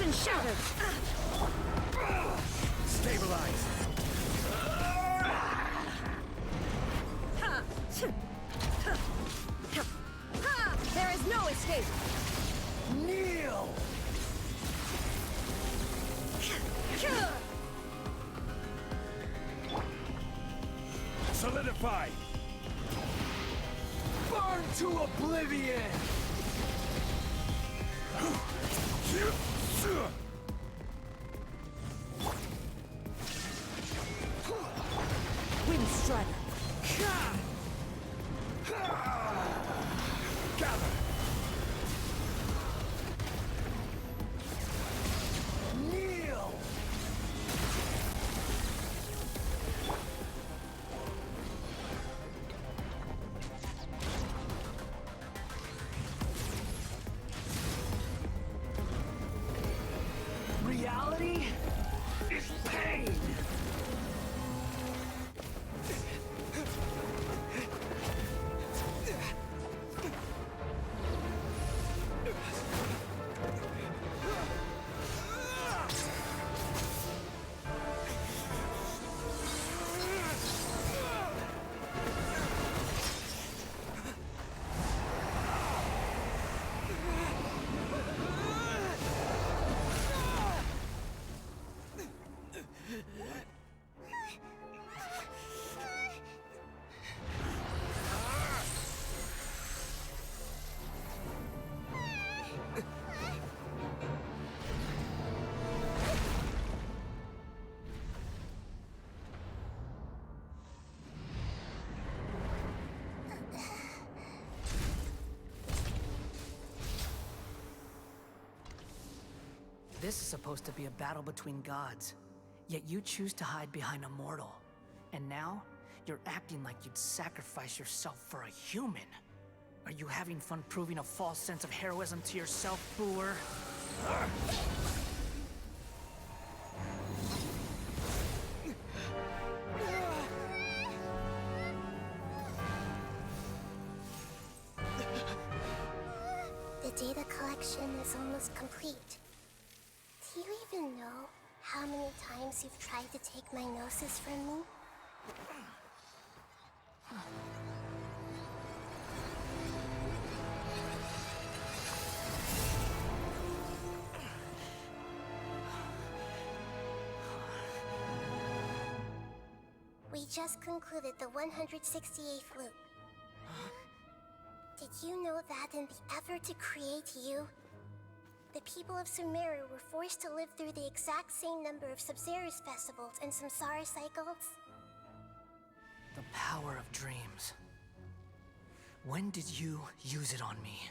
Dimension shattered! Stabilize! There is no escape! Kneel! Solidify! Burn to oblivion! Wind Strider! Gather! Kneel! Reality is pain! This is supposed to be a battle between gods, yet you choose to hide behind a mortal. And now, you're acting like you'd sacrifice yourself for a human. Are you having fun proving a false sense of heroism to yourself, Booer? The data collection is almost complete. Do you even know how many times you've tried to take my gnosis from me? We just concluded the 168th loop. Did you know that in the effort to create you, the people of Sumeru were forced to live through the exact same number of Sabzeruz festivals and Samsara cycles? The power of dreams. When did you use it on me?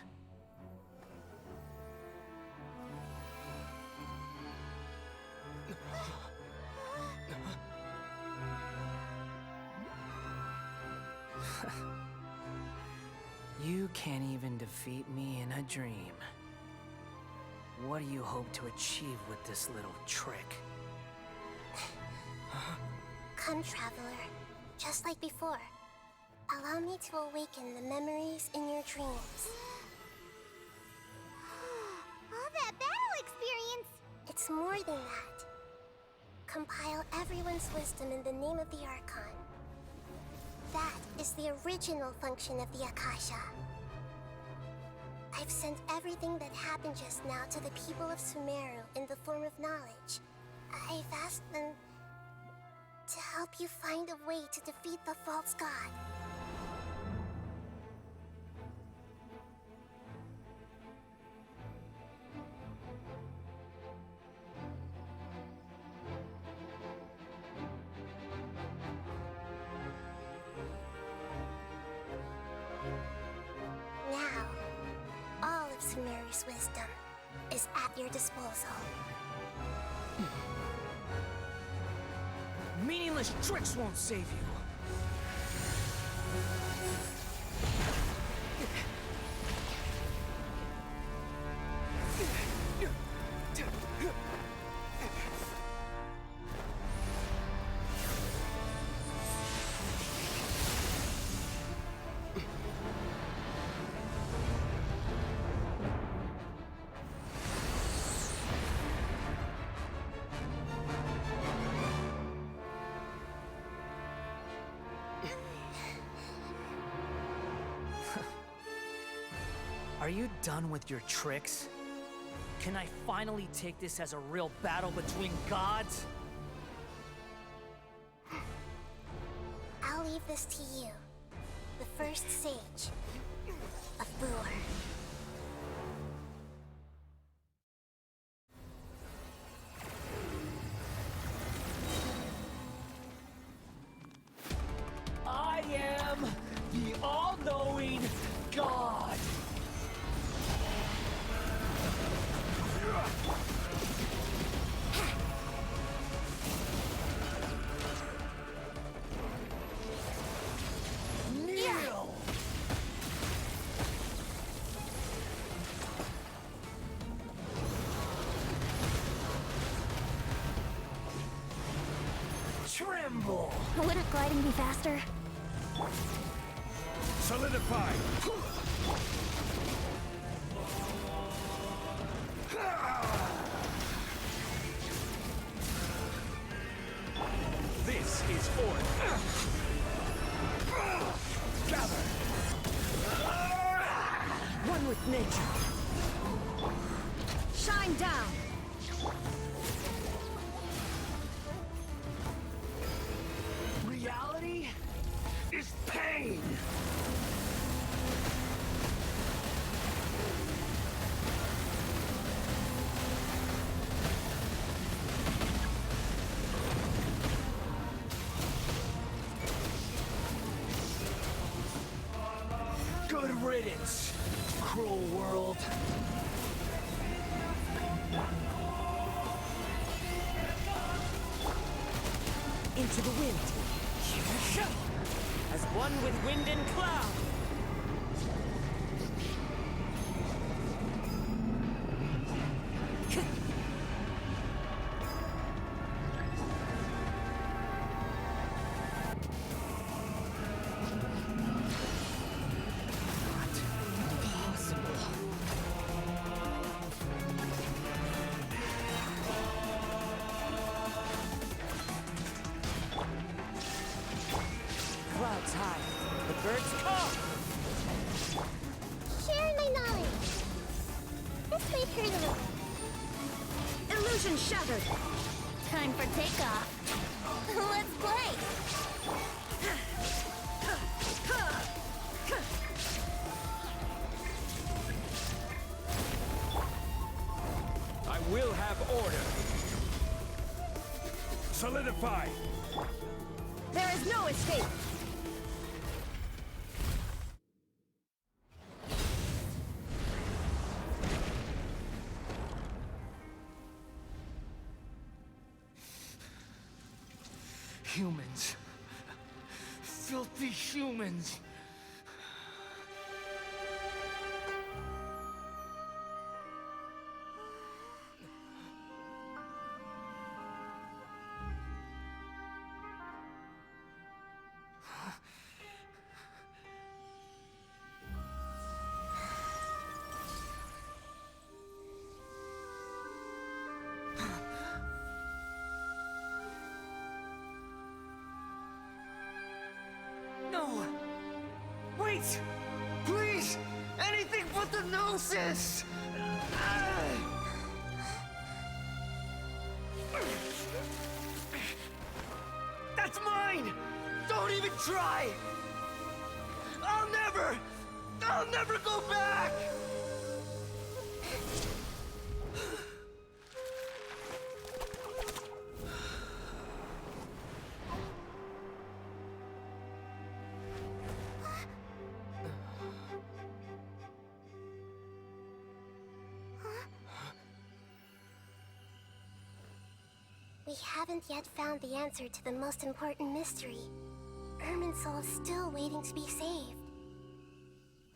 You can't even defeat me in a dream. What do you hope to achieve with this little trick? Come, Traveler. Just like before. Allow me to awaken the memories in your dreams. All that battle experience! It's more than that. Compile everyone's wisdom in the name of the Archon. That is the original function of the Akasha. I've sent everything that happened just now to the people of Sumeru in the form of knowledge. I've asked them to help you find a way to defeat the false god. Now, all of Sumeru's wisdom is at your disposal. Meaningless tricks won't save you. Are you done with your tricks? Can I finally take this as a real battle between gods? I'll leave this to you. The first sage of Boor. I am the all-knowing God. Kneel! Tremble! Wouldn't gliding be faster? Solidify! This is order. Gather! One with nature. Shine down. Reality is pain! Good riddance, cruel world. Into the wind. As one with wind and cloud. Clouds high. The birds call. Sharing my knowledge. This way through the Illusion shattered. Time for takeoff. Let's play. I will have order. Solidify! There is no escape. Humans. Filthy humans. No! Wait! Please! Anything but the Gnosis! That's mine! Don't even try! I'll never go back! We haven't yet found the answer to the most important mystery. Irminsul is still waiting to be saved.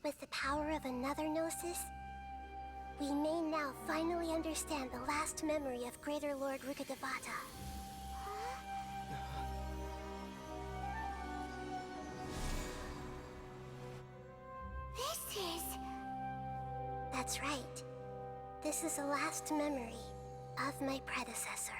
With the power of another Gnosis, we may now finally understand the last memory of Greater Lord Rukkhadevata. This is... That's right. This is the last memory of my predecessor.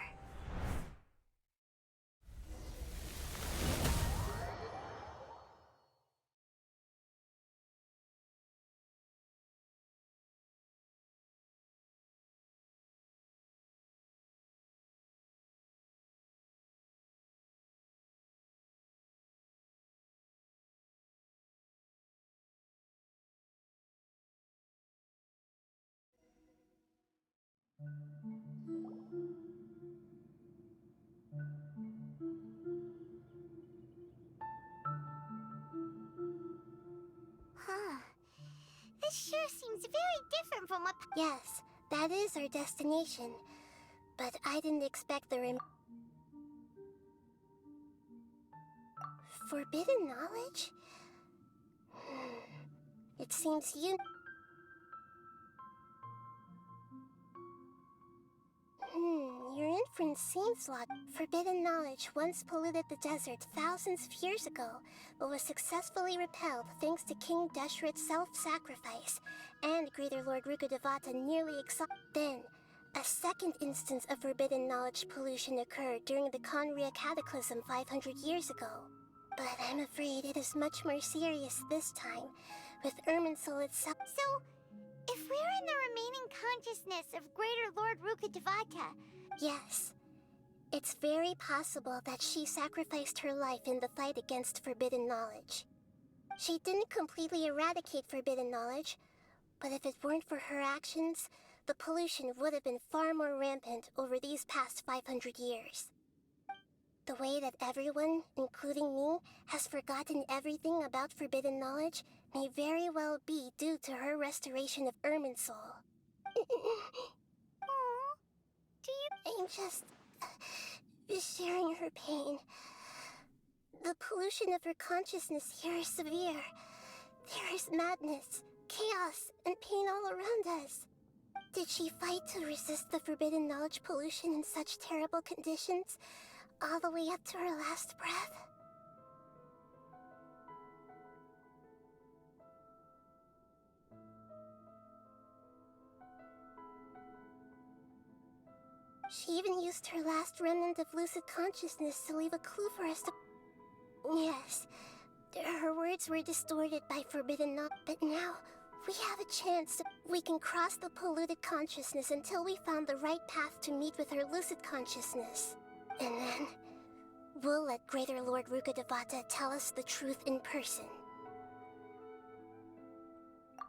Huh. This sure seems very different from what... Yes, that is our destination. But I didn't expect the forbidden knowledge? It seems you... Your inference seems like forbidden knowledge once polluted the desert thousands of years ago, but was successfully repelled thanks to King Deshret's self-sacrifice, and Greater Lord Rukkhadevata nearly exhausted. Then, a second instance of forbidden knowledge pollution occurred during the Conria Cataclysm 500 years ago. But I'm afraid it is much more serious this time, with Irminsul itself. So, if we're in the remaining consciousness of Greater Lord Rukkhadevata... Yes. It's very possible that she sacrificed her life in the fight against forbidden knowledge. She didn't completely eradicate forbidden knowledge, but if it weren't for her actions, the pollution would have been far more rampant over these past 500 years. The way that everyone, including me, has forgotten everything about forbidden knowledge may very well be due to her restoration of Irminsul. I'm just sharing her pain. The pollution of her consciousness here is severe. There is madness, chaos, and pain all around us. Did she fight to resist the forbidden knowledge pollution in such terrible conditions, all the way up to her last breath? She even used her last remnant of lucid consciousness to leave a clue for us to... Yes, her words were distorted by forbidden knowledge, but now we have a chance. We can cross the polluted consciousness until we found the right path to meet with her lucid consciousness. And then, we'll let Greater Lord Rukkhadevata tell us the truth in person.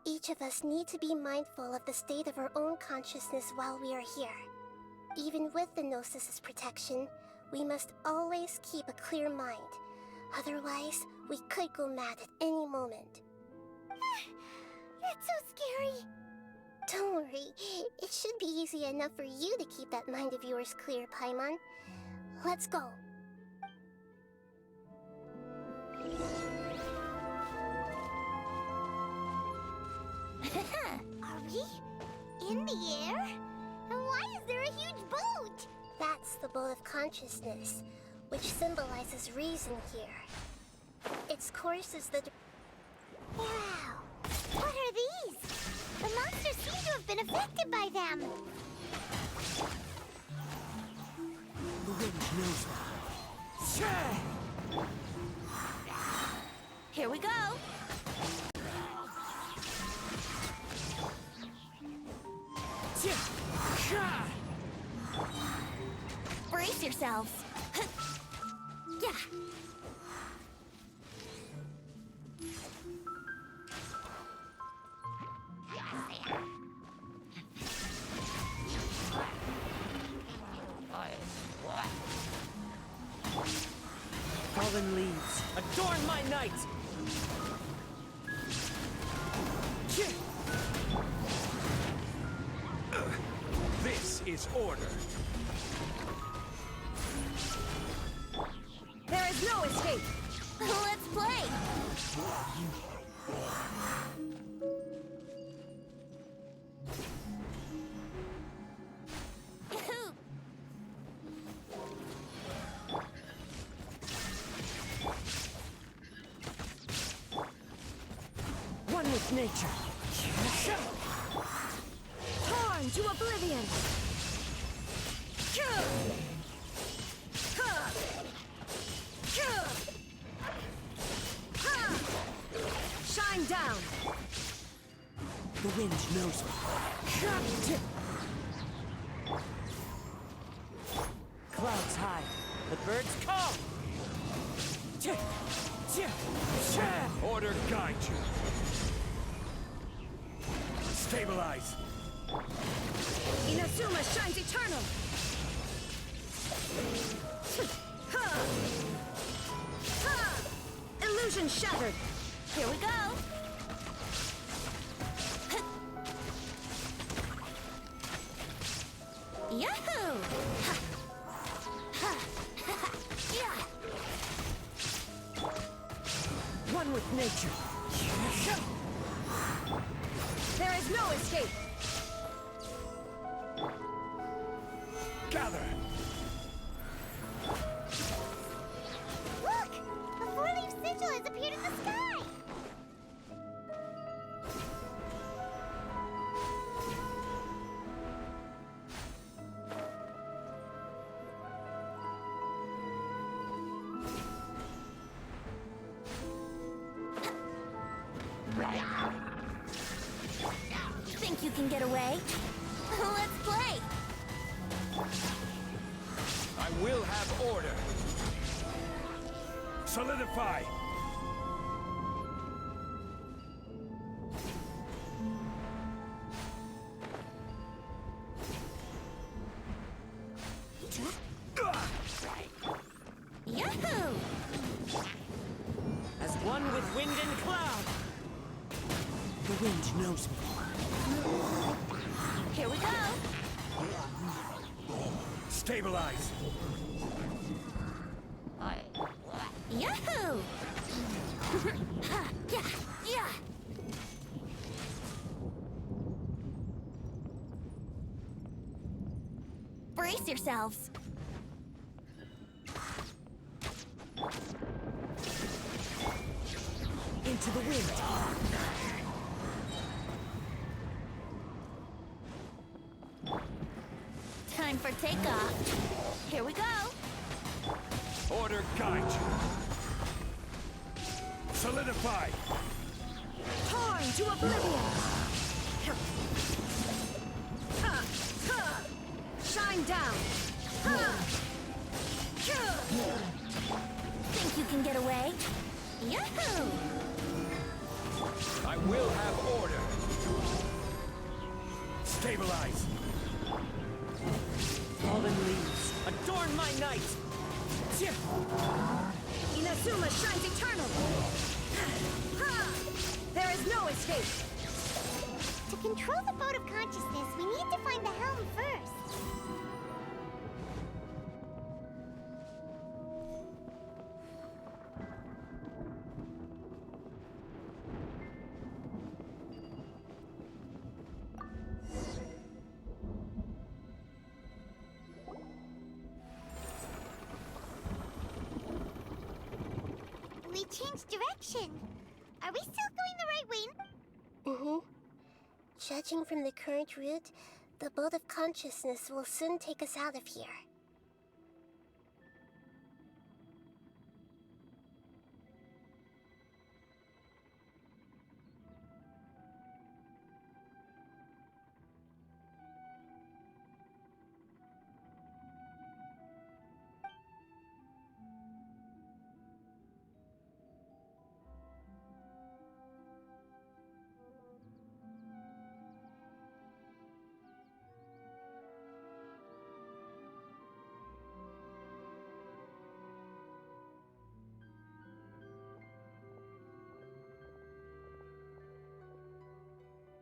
Each of us need to be mindful of the state of our own consciousness while we are here. Even with the Gnosis' protection, we must always keep a clear mind. Otherwise, we could go mad at any moment. That's so scary. Don't worry, it should be easy enough for you to keep that mind of yours clear, Paimon. Let's go. Are we in the air? And why is there a huge boat? That's the boat of consciousness, which symbolizes reason here. Its course is the... Wow! What are these? The monsters seem to have been affected by them. The wind knows me. Here we go. Brace yourselves. Yeah. Fallen leaves, adorn my night! This is order. There is no escape. Let's play. One with nature. Torn to oblivion. Shine down. The wind knows me. Clouds high, the birds call. Order guide you. Stabilize. Inazuma shines eternal! Ha! Ha! Illusion shattered! Here we go. Yahoo! One with nature. There is no escape! Gather! Look! A four-leaf sigil has appeared in the sky! Think you can get away? Let's play! I will have order. Solidify! Yahoo! As one with wind and cloud. The wind knows me. Here we go! Stabilize! Yahoo! Ha, yeah, yeah. Brace yourselves. Into the wind. Time for takeoff. Here we go. Order guide you! Solidify! Torn to oblivion! Ha! Ha! Shine down! Ha! Think you can get away? Yahoo! I will have order! Stabilize! Fallen leaves. Adorn my night. Inazuma shines eternal! Ha! There is no escape! To control the boat of consciousness, we need to find the helm first. We changed direction. Are we still going the right way? Mm-hmm. Judging from the current route, the boat of consciousness will soon take us out of here.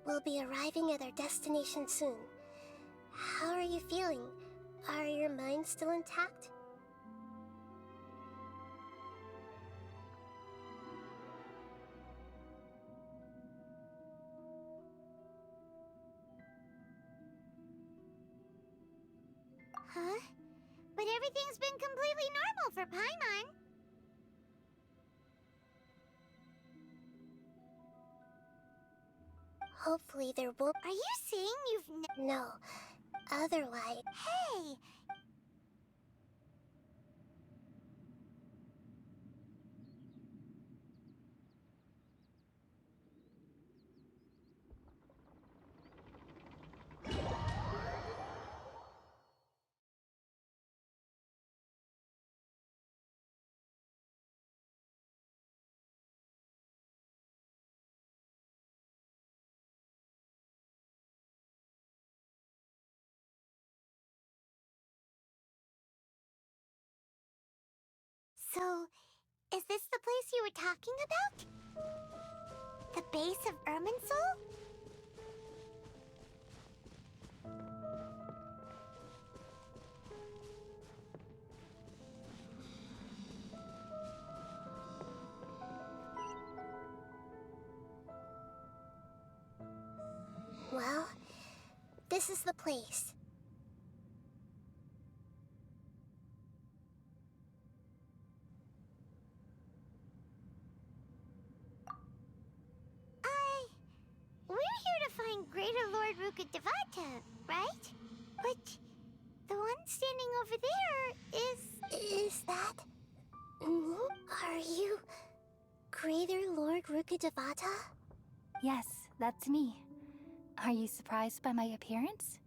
We'll be arriving at our destination soon. How are you feeling? Are your minds still intact? Huh? But everything's been completely normal for Paimon. Hopefully there won't... Are you saying you've No. Otherwise... Hey! So, is this the place you were talking about? The base of Irminsul? Well, this is the place. We're here to find Greater Lord Rukkhadevata, right? But the one standing over there is... Is that... me? Are you... Greater Lord Rukkhadevata? Yes, that's me. Are you surprised by my appearance?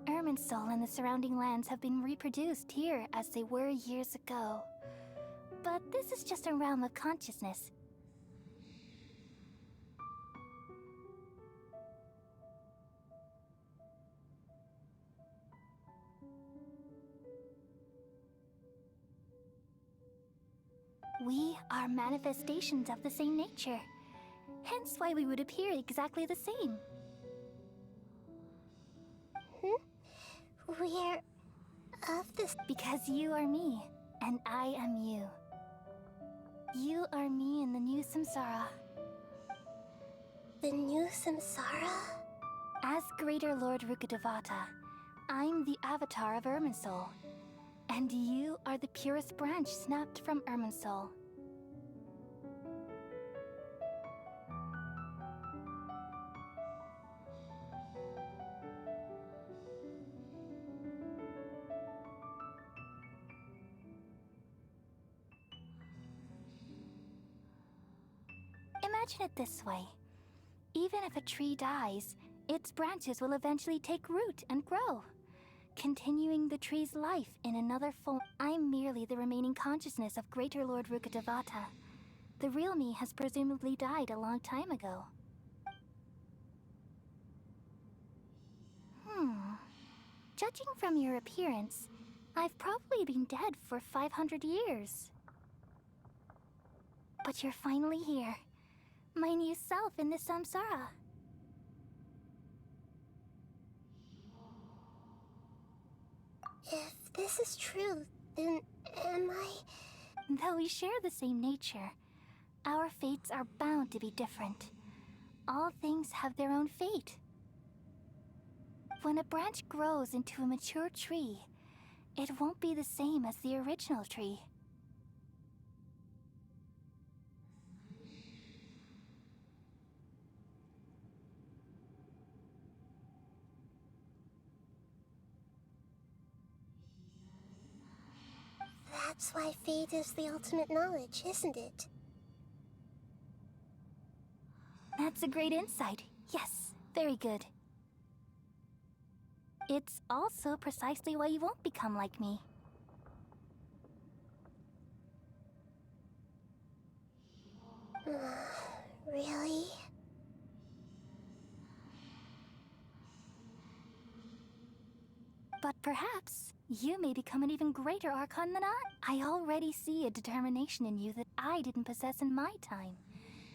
Irminsul and the surrounding lands have been reproduced here as they were years ago. But this is just a realm of consciousness. We are manifestations of the same nature. Hence why we would appear exactly the same. We're... of this... Because you are me, and I am you. You are me in the new samsara. The new samsara? As Greater Lord Rukkhadevata, I'm the avatar of Irminsul. And you are the purest branch snapped from Irminsul. Imagine it this way. Even if a tree dies, its branches will eventually take root and grow, continuing the tree's life in another form. I'm merely the remaining consciousness of Greater Lord Rukkhadevata. The real me has presumably died a long time ago. Judging from your appearance, I've probably been dead for 500 years. But you're finally here. My new self in the samsara. If this is true, then am I... Though we share the same nature, our fates are bound to be different. All things have their own fate. When a branch grows into a mature tree, it won't be the same as the original tree. That's why fate is the ultimate knowledge, isn't it? That's a great insight. Yes, very good. It's also precisely why you won't become like me. Really? But perhaps you may become an even greater Archon than I already see a determination in you that I didn't possess in my time,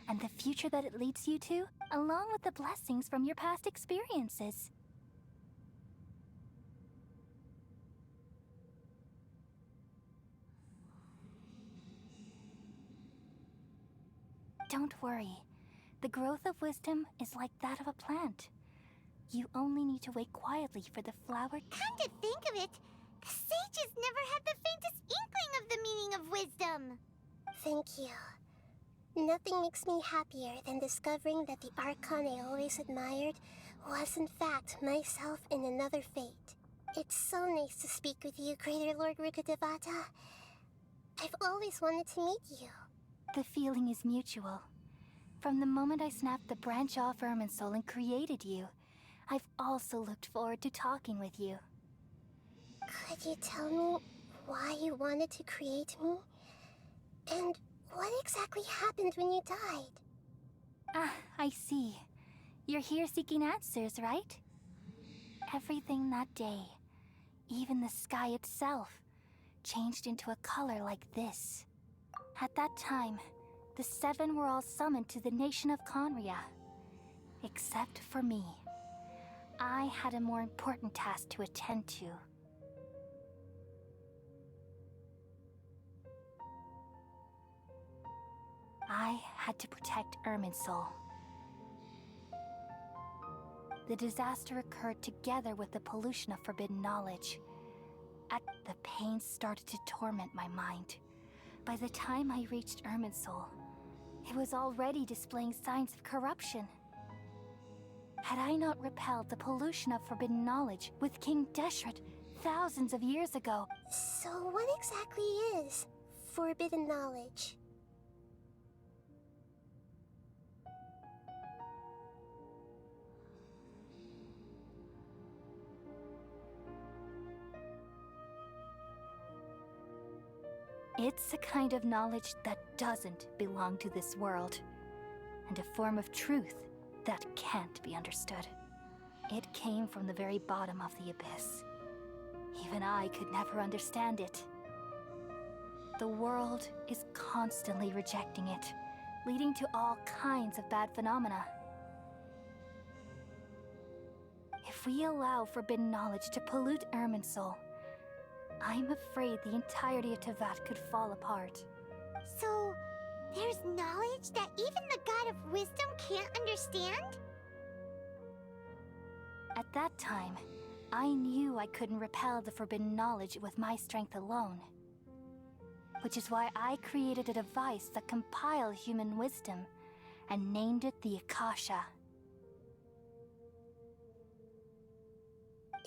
and the future that it leads you to, along with the blessings from your past experiences. Don't worry. The growth of wisdom is like that of a plant. You only need to wait quietly for the flower. Come to think of it, the sages never had the faintest inkling of the meaning of wisdom. Thank you. Nothing makes me happier than discovering that the Archon I always admired was in fact myself in another fate. It's so nice to speak with you, Greater Lord Rukkhadevata. I've always wanted to meet you. The feeling is mutual. From the moment I snapped the branch off Irminsul and created you, I've also looked forward to talking with you. Could you tell me why you wanted to create me? And what exactly happened when you died? Ah, I see. You're here seeking answers, right? Everything that day, even the sky itself, changed into a color like this. At that time, the seven were all summoned to the nation of Conria. Except for me. I had a more important task to attend to. I had to protect Irminsul. The disaster occurred together with the pollution of forbidden knowledge. The pain started to torment my mind. By the time I reached Irminsul, it was already displaying signs of corruption. Had I not repelled the pollution of forbidden knowledge with King Deshret thousands of years ago? So what exactly is forbidden knowledge? It's a kind of knowledge that doesn't belong to this world, and a form of truth that can't be understood. It came from the very bottom of the abyss. Even I could never understand it. The world is constantly rejecting it, leading to all kinds of bad phenomena. If we allow forbidden knowledge to pollute Irminsul, I'm afraid the entirety of Teyvat could fall apart. So, there's knowledge that even the God of Wisdom can't understand? At that time, I knew I couldn't repel the forbidden knowledge with my strength alone. Which is why I created a device that compiled human wisdom and named it the Akasha.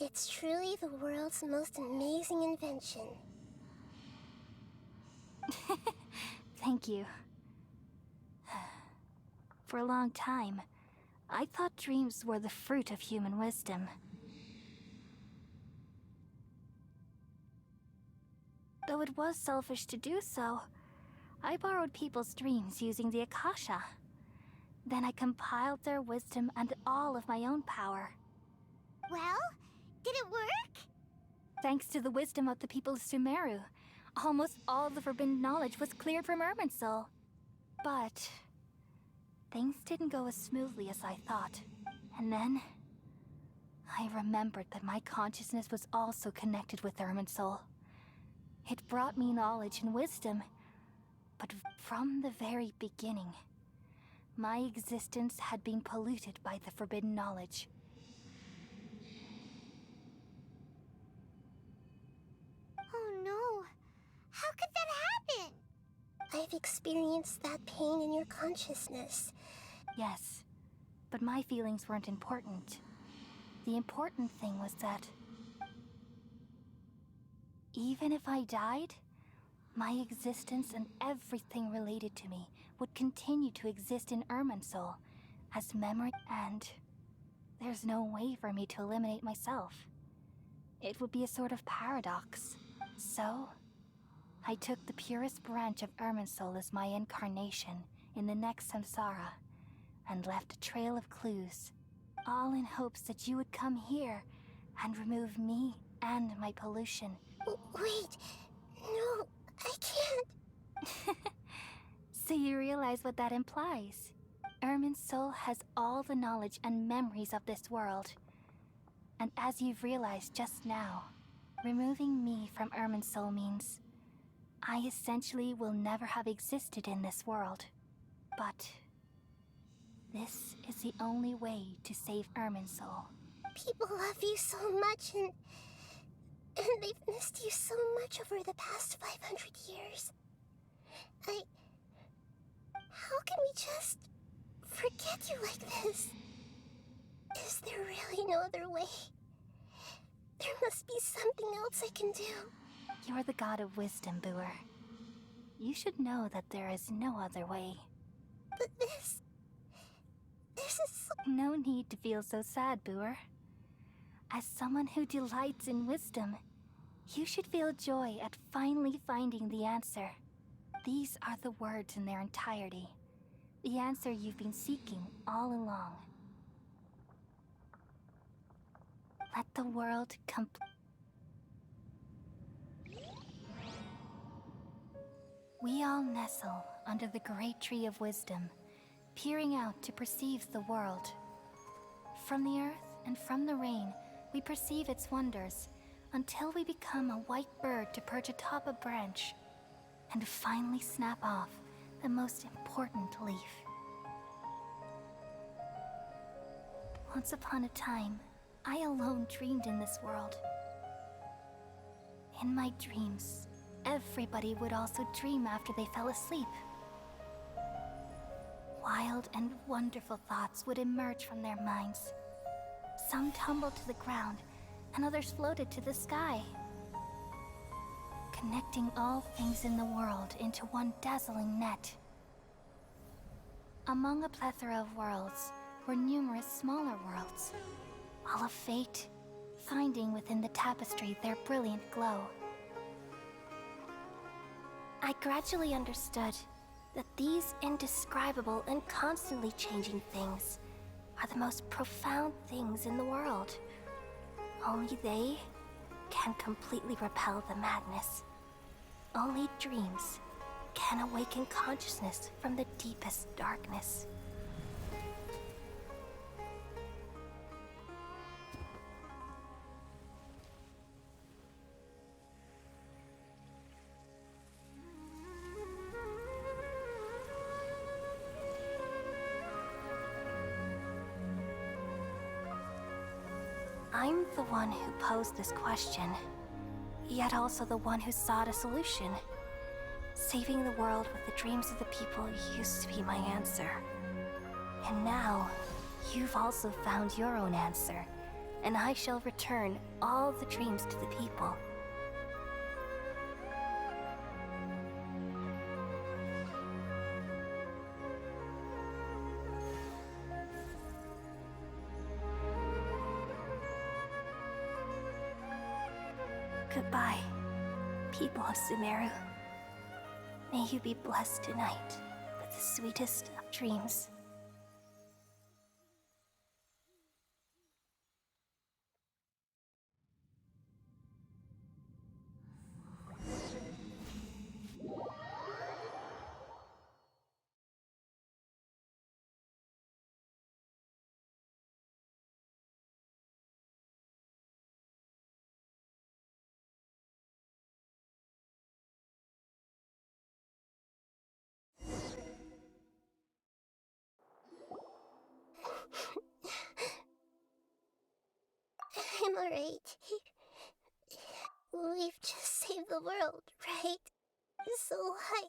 It's truly the world's most amazing invention. Thank you. For a long time, I thought dreams were the fruit of human wisdom. Though it was selfish to do so, I borrowed people's dreams using the Akasha. Then I compiled their wisdom and all of my own power. Well, did it work? Thanks to the wisdom of the people of Sumeru, almost all the forbidden knowledge was cleared from Irminsul. But things didn't go as smoothly as I thought. And then I remembered that my consciousness was also connected with Irminsul. It brought me knowledge and wisdom, but from the very beginning, my existence had been polluted by the forbidden knowledge. Oh no. How could that happen? I've experienced that pain in your consciousness. Yes, but my feelings weren't important. The important thing was that even if I died, my existence and everything related to me would continue to exist in Irminsul as memory, and there's no way for me to eliminate myself. It would be a sort of paradox. So, I took the purest branch of Irminsul as my incarnation in the next samsara, and left a trail of clues, all in hopes that you would come here and remove me and my pollution. Wait, no, I can't. So you realize what that implies. Irminsul has all the knowledge and memories of this world. And as you've realized just now, removing me from Irminsul means I essentially will never have existed in this world. But this is the only way to save Irminsul. People love you so much, and they've missed you so much over the past 500 years. How can we just forget you like this? Is there really no other way? There must be something else I can do. You're the god of wisdom, Buer. You should know that there is no other way. But this is so... No need to feel so sad, Buer. As someone who delights in wisdom, you should feel joy at finally finding the answer. These are the words in their entirety. The answer you've been seeking all along. Let the world We all nestle under the great tree of wisdom, peering out to perceive the world. From the earth and from the rain, we perceive its wonders, until we become a white bird to perch atop a branch, and finally snap off the most important leaf. Once upon a time, I alone dreamed in this world. In my dreams, everybody would also dream after they fell asleep. Wild and wonderful thoughts would emerge from their minds. Some tumbled to the ground, and others floated to the sky, connecting all things in the world into one dazzling net. Among a plethora of worlds were numerous smaller worlds, all of fate, finding within the tapestry their brilliant glow. I gradually understood that these indescribable and constantly changing things are the most profound things in the world. Only they can completely repel the madness. Only dreams can awaken consciousness from the deepest darkness. I'm the one who posed this question, yet also the one who sought a solution. Saving the world with the dreams of the people used to be my answer. And now, you've also found your own answer, and I shall return all the dreams to the people. Goodbye, people of Sumeru. May you be blessed tonight with the sweetest of dreams. I'm alright. We've just saved the world, right? So why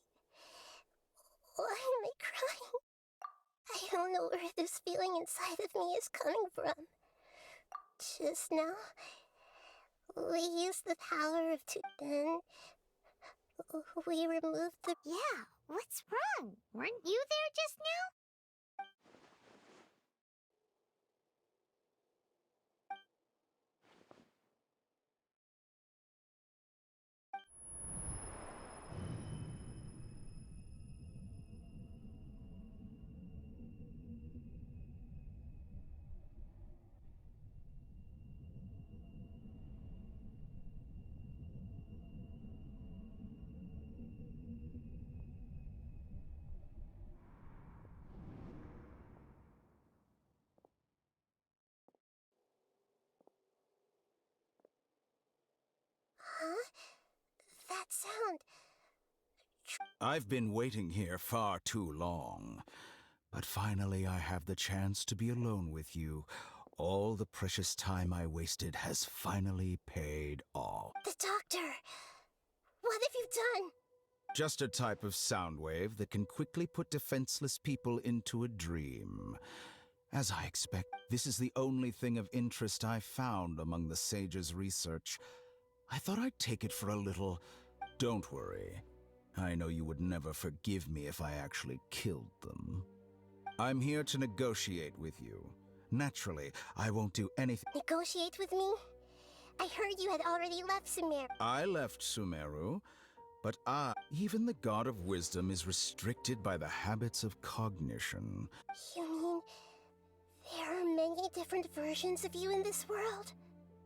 am I crying? I don't know where this feeling inside of me is coming from. Just now, we used the power of then we removed the... Yeah, what's wrong? Weren't you there just now? Huh? That sound... I've been waiting here far too long. But finally I have the chance to be alone with you. All the precious time I wasted has finally paid off. The doctor! What have you done? Just a type of sound wave that can quickly put defenseless people into a dream. As I expect, this is the only thing of interest I found among the sage's research. I thought I'd take it for a little... Don't worry. I know you would never forgive me if I actually killed them. I'm here to negotiate with you. Naturally, I won't do anything... Negotiate with me? I heard you had already left Sumeru. I left Sumeru, but even the God of Wisdom is restricted by the habits of cognition. You mean there are many different versions of you in this world?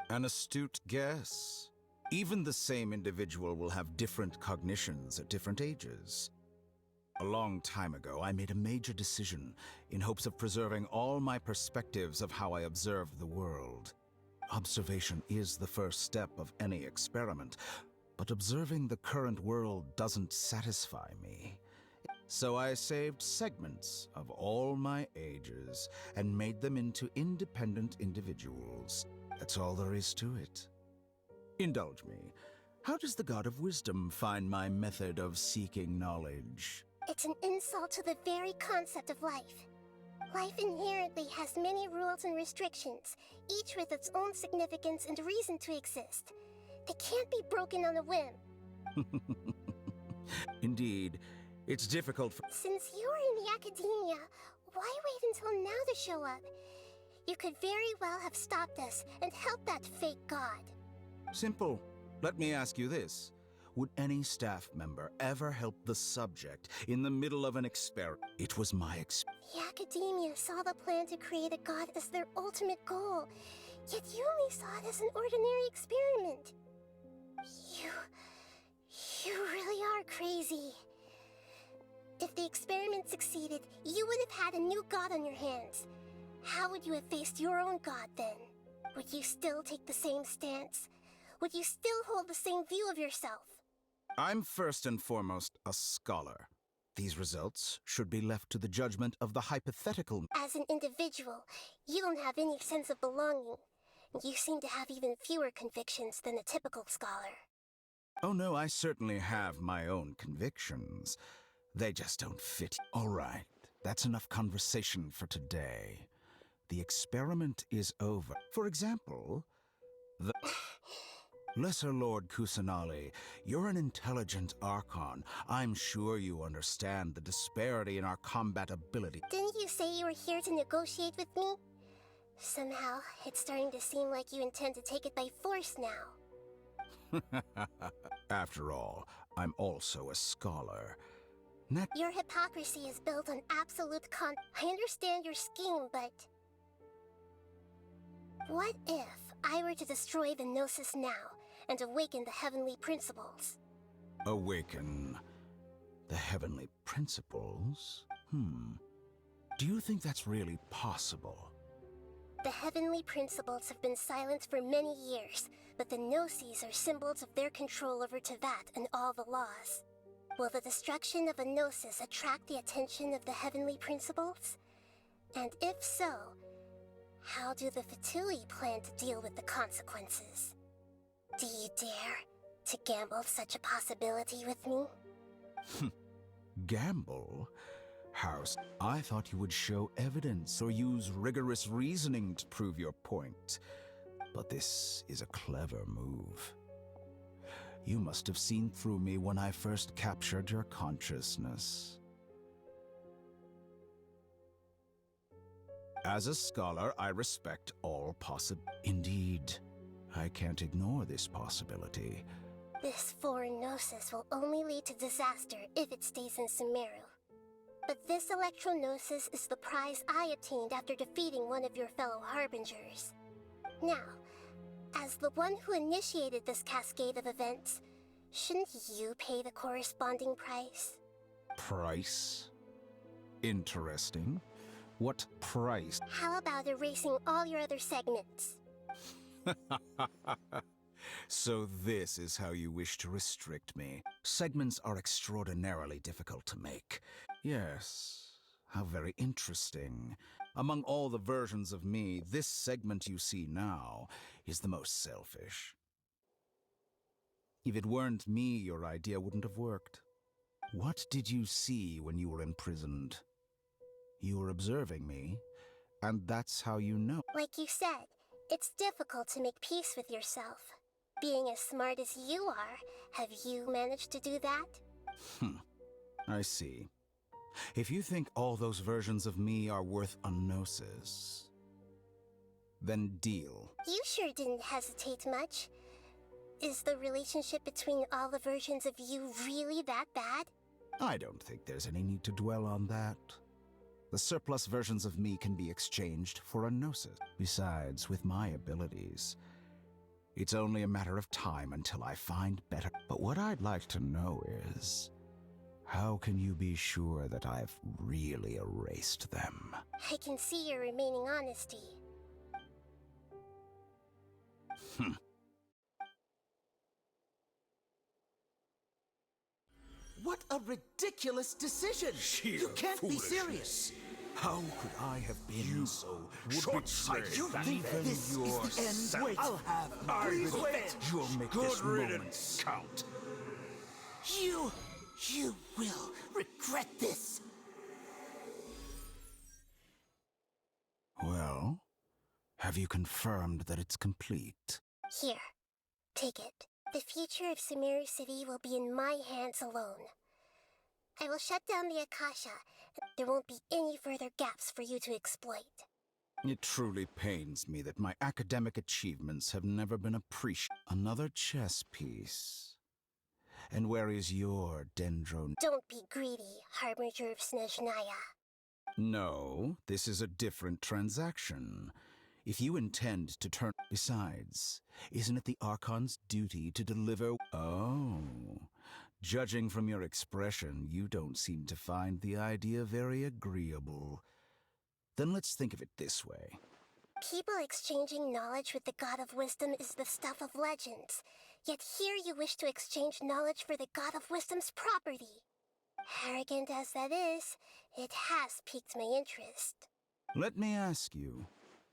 An astute guess. Even the same individual will have different cognitions at different ages. A long time ago, I made a major decision in hopes of preserving all my perspectives of how I observe the world. Observation is the first step of any experiment, but observing the current world doesn't satisfy me. So I saved segments of all my ages and made them into independent individuals. That's all there is to it. Indulge me. How does the God of Wisdom find my method of seeking knowledge? It's an insult to the very concept of life. Life inherently has many rules and restrictions, each with its own significance and reason to exist. They can't be broken on a whim. Indeed, it's difficult for... Since you're in the academia, why wait until now to show up? You could very well have stopped us and helped that fake god. Simple. Let me ask you this. Would any staff member ever help the subject in the middle of an experiment? It was my The academia saw the plan to create a god as their ultimate goal, yet you only saw it as an ordinary experiment. You really are crazy. If the experiment succeeded, you would have had a new god on your hands. How would you have faced your own god then? Would you still take the same stance? Would you still hold the same view of yourself? I'm first and foremost a scholar. These results should be left to the judgment of the hypothetical. As an individual, you don't have any sense of belonging. You seem to have even fewer convictions than a typical scholar. Oh no, I certainly have my own convictions. They just don't fit. All right, that's enough conversation for today. The experiment is over. For example, the... Lesser Lord Kusanali, you're an intelligent Archon. I'm sure you understand the disparity in our combat ability. Didn't you say you were here to negotiate with me? Somehow, it's starting to seem like you intend to take it by force now. After all, I'm also a scholar. Your hypocrisy is built on absolute I understand your scheme, but... What if I were to destroy the Gnosis now and awaken the heavenly principles? Awaken the heavenly principles? Do you think that's really possible? The heavenly principles have been silent for many years, but the Gnosis are symbols of their control over Teyvat and all the laws. Will the destruction of a Gnosis attract the attention of the heavenly principles? And if so, how do the Fatui plan to deal with the consequences? Do you dare to gamble such a possibility with me? Gamble? House, I thought you would show evidence or use rigorous reasoning to prove your point. But this is a clever move. You must have seen through me when I first captured your consciousness. As a scholar, I respect all Indeed, I can't ignore this possibility. This foreign Gnosis will only lead to disaster if it stays in Sumeru. But this Electro-Gnosis is the prize I obtained after defeating one of your fellow Harbingers. Now, as the one who initiated this cascade of events, shouldn't you pay the corresponding price? Price? Interesting. What price? How about erasing all your other segments? So this is how you wish to restrict me. Segments are extraordinarily difficult to make. Yes, how very interesting. Among all the versions of me, this segment you see now is the most selfish. If it weren't me, your idea wouldn't have worked. What did you see when you were imprisoned? You were observing me, and that's how you know. Like you said, it's difficult to make peace with yourself. Being as smart as you are, have you managed to do that? I see. If you think all those versions of me are worth a Gnosis, then deal. You sure didn't hesitate much. Is the relationship between all the versions of you really that bad? I don't think there's any need to dwell on that. The surplus versions of me can be exchanged for a Gnosis. Besides, with my abilities, It's only a matter of time until I find better. But what I'd like to know is, how can you be sure that I've really erased them? I can see your remaining honesty. What a ridiculous decision! You can't be serious! How could I have been so short-sighted? You think this is the end? Wait, I'll have my revenge! You'll make this moment count. You will regret this! Well, have you confirmed that it's complete? Here, take it. The future of Sumeru City will be in my hands alone. I will shut down the Akasha. There won't be any further gaps for you to exploit. It truly pains me that my academic achievements have never been appreciated. Another chess piece. And where is your Dendron? Don't be greedy, Harbinger of Snezhnaya. No, this is a different transaction. If you intend to turn... Besides, isn't it the Archon's duty to deliver... Oh, judging from your expression, you don't seem to find the idea very agreeable. Then let's think of it this way. People exchanging knowledge with the God of Wisdom is the stuff of legends. Yet here you wish to exchange knowledge for the God of Wisdom's property. Arrogant as that is, it has piqued my interest. Let me ask you,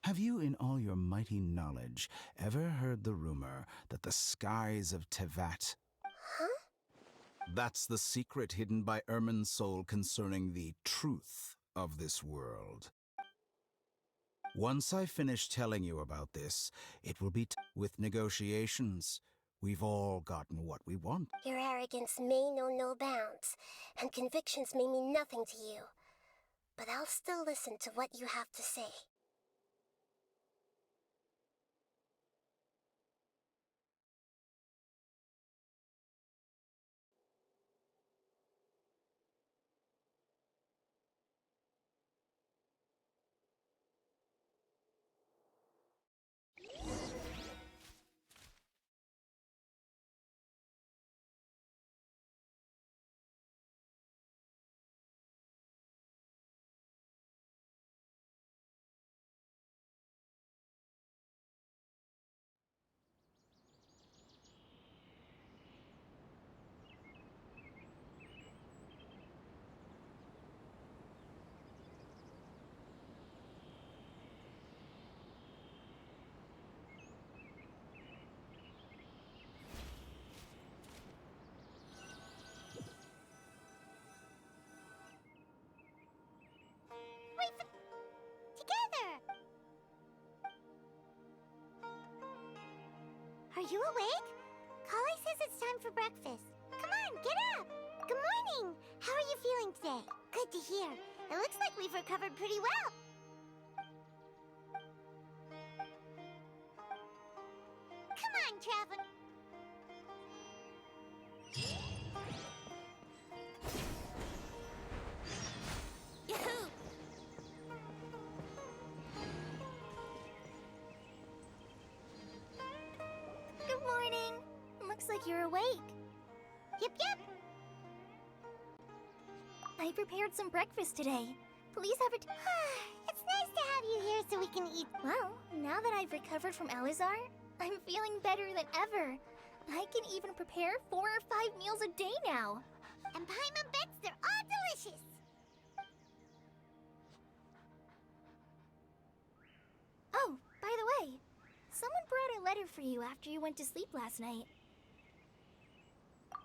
have you in all your mighty knowledge ever heard the rumor that the skies of Tevat... Huh? That's the secret hidden by Irminsul concerning the truth of this world. Once I finish telling you about this, it will be with negotiations. We've all gotten what we want. Your arrogance may know no bounds, and convictions may mean nothing to you. But I'll still listen to what you have to say. Together! Are you awake? Kali says it's time for breakfast. Come on, get up! Good morning! How are you feeling today? Good to hear. It looks like we've recovered pretty well. Come on, Traveler. Yahoo! Good morning. Looks like you're awake. Yep. I prepared some breakfast today. Please have it. It's nice to have you here so we can eat. Well, now that I've recovered from Alizar, I'm feeling better than ever. I can even prepare 4 or 5 meals a day now. And Paimon bets they're all delicious. Oh, by the way, someone brought a letter for you after you went to sleep last night.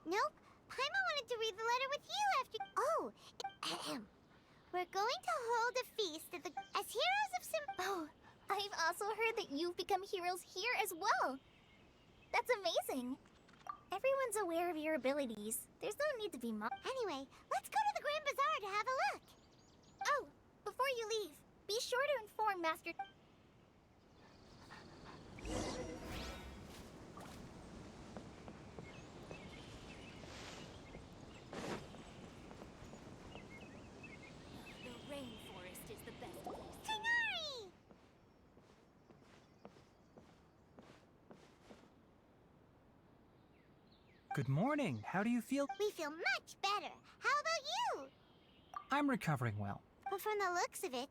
Nope. Paimon wanted to read the letter with you after... Oh, we're going to hold a feast at as heroes of Oh, I've also heard that you've become heroes here as well. That's amazing. Everyone's aware of your abilities. There's no need to be Anyway, let's go to the Grand Bazaar to have a look. Oh, before you leave, be sure to inform Master... The rainforest is the best place. Tigari! Good morning. How do you feel? We feel much better. How about you? I'm recovering well. But from the looks of it,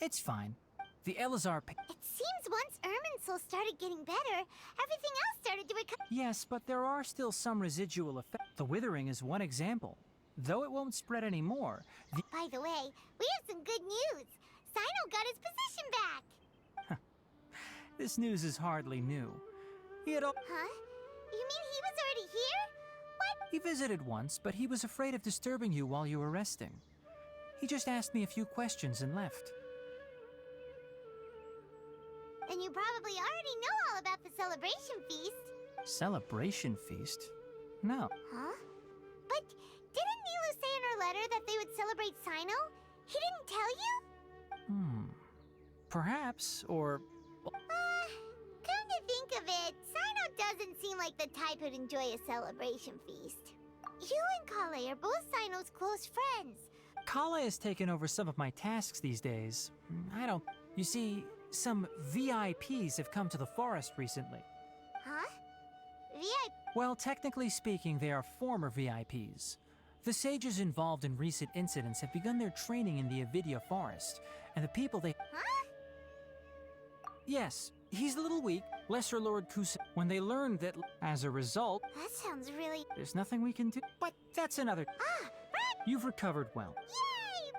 It's fine. The Elazar. it seems once Irminsul started getting better, everything else started to recover. Yes, but there are still some residual effects. The withering is one example. Though it won't spread anymore, By the way, we have some good news. Sino got his position back. this news is hardly new. He had al- Huh? You mean he was already here? What? He visited once, but he was afraid of disturbing you while you were resting. He just asked me a few questions and left. Then you probably already know all about the celebration feast. Celebration feast? No. Huh? But didn't Nilu say in her letter that they would celebrate Sino? He didn't tell you? Perhaps, or... Come to think of it, Sino doesn't seem like the type who'd enjoy a celebration feast. You and Kale are both Sino's close friends. Kala has taken over some of my tasks these days. I don't... You see, some VIPs have come to the forest recently. Huh? VIP? Well, technically speaking, they are former VIPs. The sages involved in recent incidents have begun their training in the Avidya forest, and the people they... Huh? Yes, he's a little weak, Lesser Lord Kusa. When they learned that, as a result, That sounds really... there's nothing we can do. But that's another... Ah, right! You've recovered well. Yay!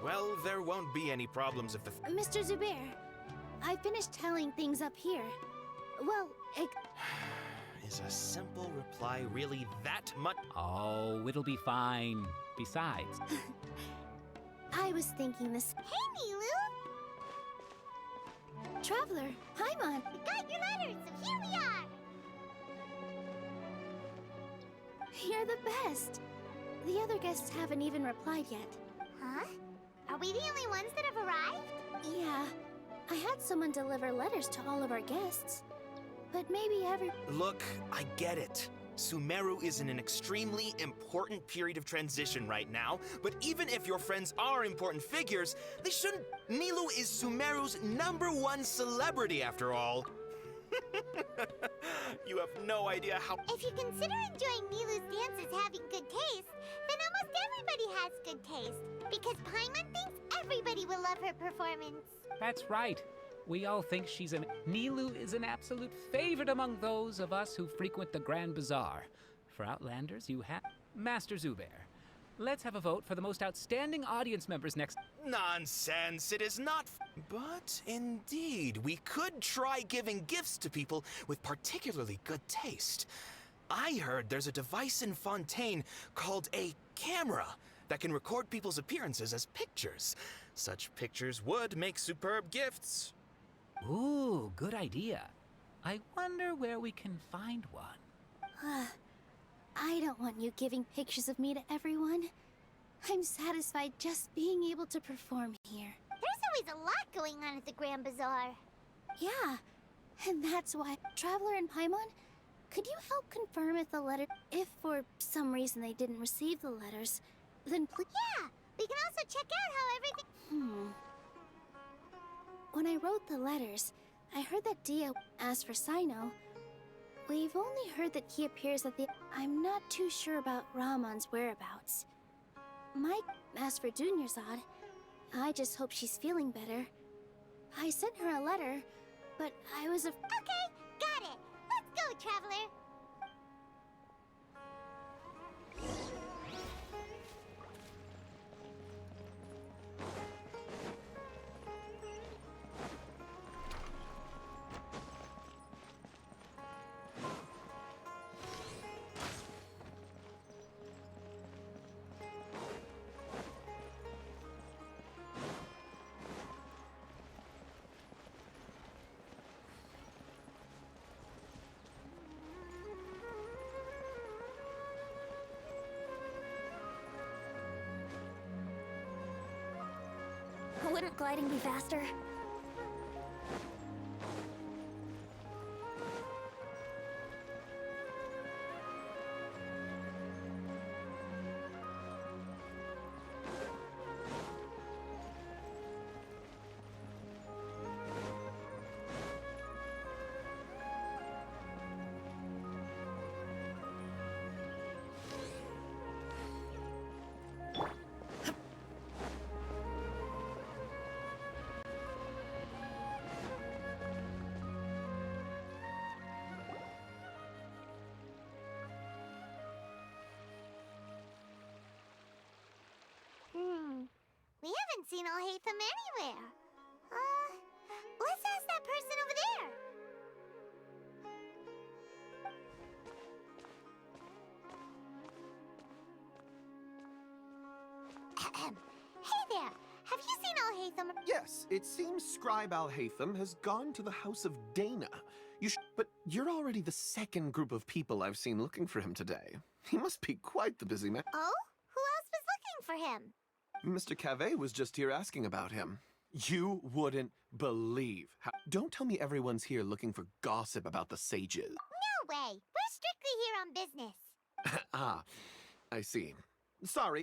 Well, there won't be any problems if the... Mr. Zubair, I finished tallying things up here. Well, Is a simple reply really that much? Oh, it'll be fine. Besides, I was thinking this. Hey, Nilu! Traveler, Paimon, We got your letters, so here we are! you're the best. The other guests haven't even replied yet. Huh? Are we the only ones that have arrived? Yeah, I had someone deliver letters to all of our guests. But maybe Look, I get it. Sumeru is in an extremely important period of transition right now, but even if your friends are important figures, they shouldn't... Nilu is Sumeru's #1 celebrity after all. You have no idea how... If you consider enjoying Nilu's dances having good taste, then almost everybody has good taste. Because Paimon thinks everybody will love her performance. that's right. We all think she's an... Nilu is an absolute favorite among those of us who frequent the Grand Bazaar. For Outlanders, you have... Master Zubair, let's have a vote for the most outstanding audience members next... Nonsense, it is not... But indeed, we could try giving gifts to people with particularly good taste. I heard there's a device in Fontaine called a camera that can record people's appearances as pictures. Such pictures would make superb gifts. Ooh, good idea. I wonder where we can find one. I don't want you giving pictures of me to everyone. I'm satisfied just being able to perform here. There's always a lot going on at the Grand Bazaar. Yeah, and that's why... Traveler and Paimon, could you help confirm if the letter... If for some reason they didn't receive the letters, then please... Yeah, we can also check out how everything... when I wrote the letters, I heard that Dia asked for Sino. We've only heard that he appears at the... I'm not too sure about Rahman's whereabouts. Mike asked for Dunyarzad. I just hope she's feeling better. I sent her a letter, but I was Okay, got it. Let's go, Traveler. Wouldn't gliding be faster? We haven't seen Alhaitham anywhere. Let's ask that person over there. Hey there, have you seen Alhaitham? Yes, it seems Scribe Alhaitham has gone to the House of Dana. But you're already the second group of people I've seen looking for him today. He must be quite the busy man. Oh? Who else was looking for him? Mr. Cavey was just here asking about him. You wouldn't believe how... Don't tell me everyone's here looking for gossip about the sages. No way. We're strictly here on business. Ah, I see. Sorry.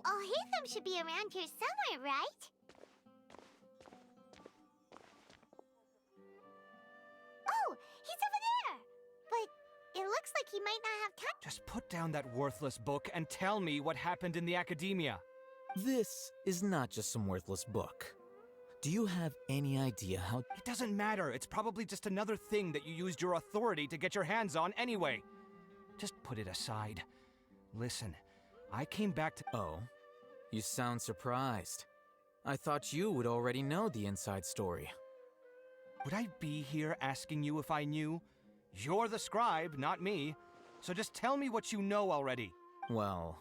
Alhaitham should be around here somewhere, right? Oh, he's over there! But it looks like he might not have time. Just put down that worthless book and tell me what happened in the academia. This is not just some worthless book. Do you have any idea how... It doesn't matter. It's probably just another thing that you used your authority to get your hands on anyway. Just put it aside. Listen, I came back to... Oh, you sound surprised. I thought you would already know the inside story. Would I be here asking you if I knew? You're the scribe, not me. So just tell me what you know already. Well,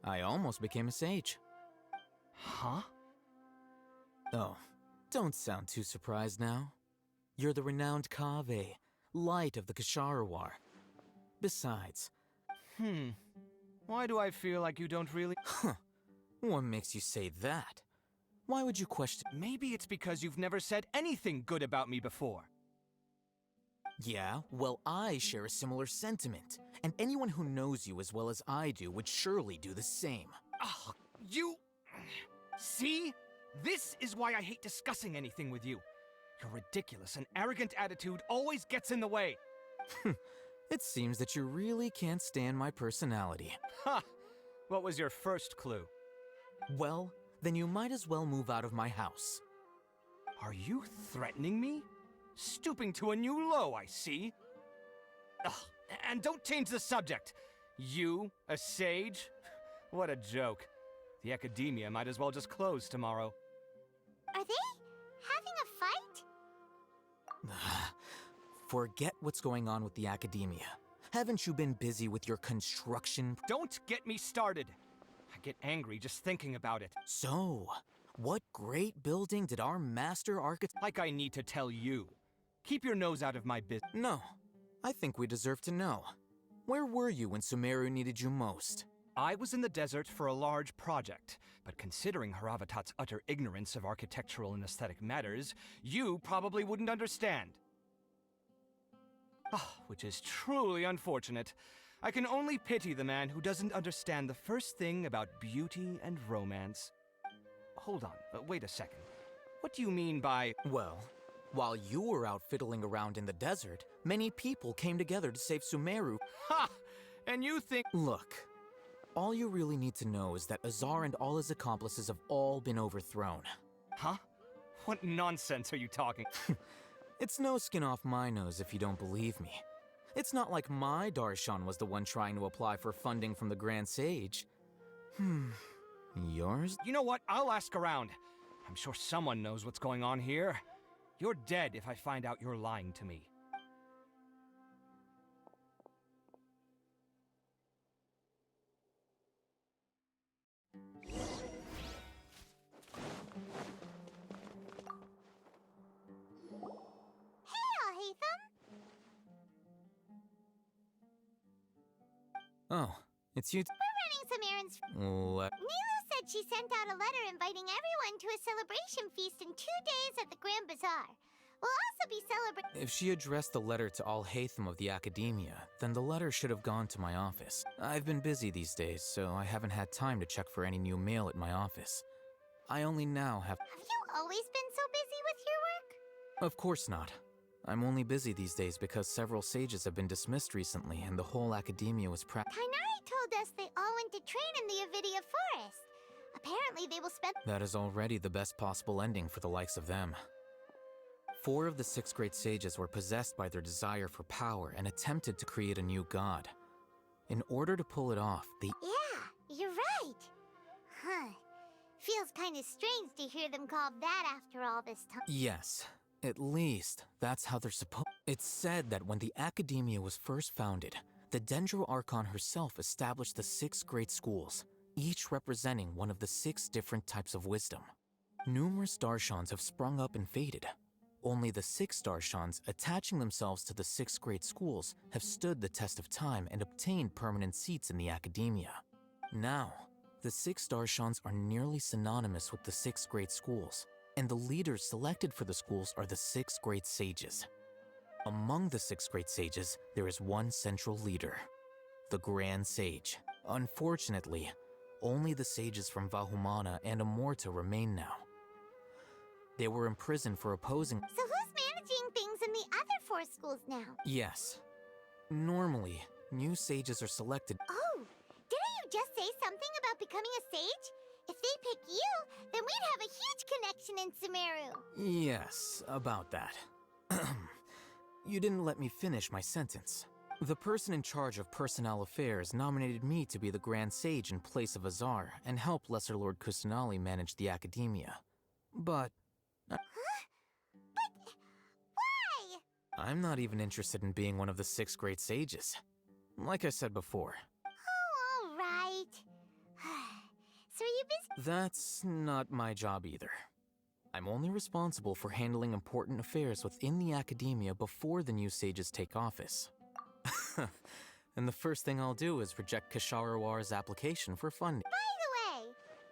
I almost became a sage. Huh? Oh, don't sound too surprised now. You're the renowned Kaveh, light of the Kshahrewar. Besides... Why do I feel like you don't really... Huh. What makes you say that? Why would you question... Maybe it's because you've never said anything good about me before. Yeah, well, I share a similar sentiment. And anyone who knows you as well as I do would surely do the same. Oh, you... See? This is why I hate discussing anything with you. Your ridiculous and arrogant attitude always gets in the way. It seems that you really can't stand my personality. Ha! What was your first clue? Well, then you might as well move out of my house. Are you threatening me? Stooping to a new low, I see. Ugh, and don't change the subject. You, a sage? What a joke. The academia might as well just close tomorrow. Are they having a fight? Forget what's going on with the academia. Haven't you been busy with your construction? Don't get me started. I get angry just thinking about it. So, what great building did our master architect... Like I need to tell you. Keep your nose out of my business. No, I think we deserve to know. Where were you when Sumeru needed you most? I was in the desert for a large project, but considering Haravatat's utter ignorance of architectural and aesthetic matters, you probably wouldn't understand. Which is truly unfortunate. I can only pity the man who doesn't understand the first thing about beauty and romance. Hold on, wait a second. What do you mean by... Well, while you were out fiddling around in the desert, many people came together to save Sumeru. Ha! And you think... Look, all you really need to know is that Azar and all his accomplices have all been overthrown. Huh? What nonsense are you talking? It's no skin off my nose if you don't believe me. It's not like my Darshan was the one trying to apply for funding from the Grand Sage. Yours? You know what? I'll ask around. I'm sure someone knows what's going on here. You're dead if I find out you're lying to me. Oh, it's you. We're running some errands. What? Nilu said she sent out a letter inviting everyone to a celebration feast in 2 days at the Grand Bazaar. We'll also be celebrating. If she addressed the letter to Al-Haytham of the Academia, then the letter should have gone to my office. I've been busy these days, so I haven't had time to check for any new mail at my office. I only now have... Have you always been so busy with your work? Of course not. I'm only busy these days because several sages have been dismissed recently and the whole Academia was Tighnari told us they all went to train in the Avidia Forest. Apparently they will spend... That is already the best possible ending for the likes of them. 4 of the 6 great sages were possessed by their desire for power and attempted to create a new god. In order to pull it off, they... Yeah, you're right. Huh. Feels kind of strange to hear them called that after all this time. Yes. At least, that's how they're supposed... It's said that when the Academia was first founded, the Dendro Archon herself established the 6 great schools, each representing one of the 6 different types of wisdom. Numerous Darshans have sprung up and faded. Only the 6 Darshans attaching themselves to the 6 great schools have stood the test of time and obtained permanent seats in the Academia. Now, the 6 Darshans are nearly synonymous with the 6 great schools, and the leaders selected for the schools are the 6 great sages. Among the 6 great sages, there is one central leader, the Grand Sage. Unfortunately, only the sages from Vahumana and Amorta remain now. They were imprisoned for opposing... So who's managing things in the other 4 schools now? Yes. Normally, new sages are selected... Oh, didn't you just say something about becoming a sage? If they pick you, then we'd have a huge connection in Sumeru. Yes, about that. You didn't let me finish my sentence. The person in charge of personnel affairs nominated me to be the Grand Sage in place of Azar and help Lesser Lord Kusanali manage the Academia. But... Huh? But... why? I'm not even interested in being one of the 6 great sages. Like I said before. Oh, all right. So are you busy? That's not my job either. I'm only responsible for handling important affairs within the Academia before the new sages take office. And the first thing I'll do is reject Kasharawar's application for funding. By the way,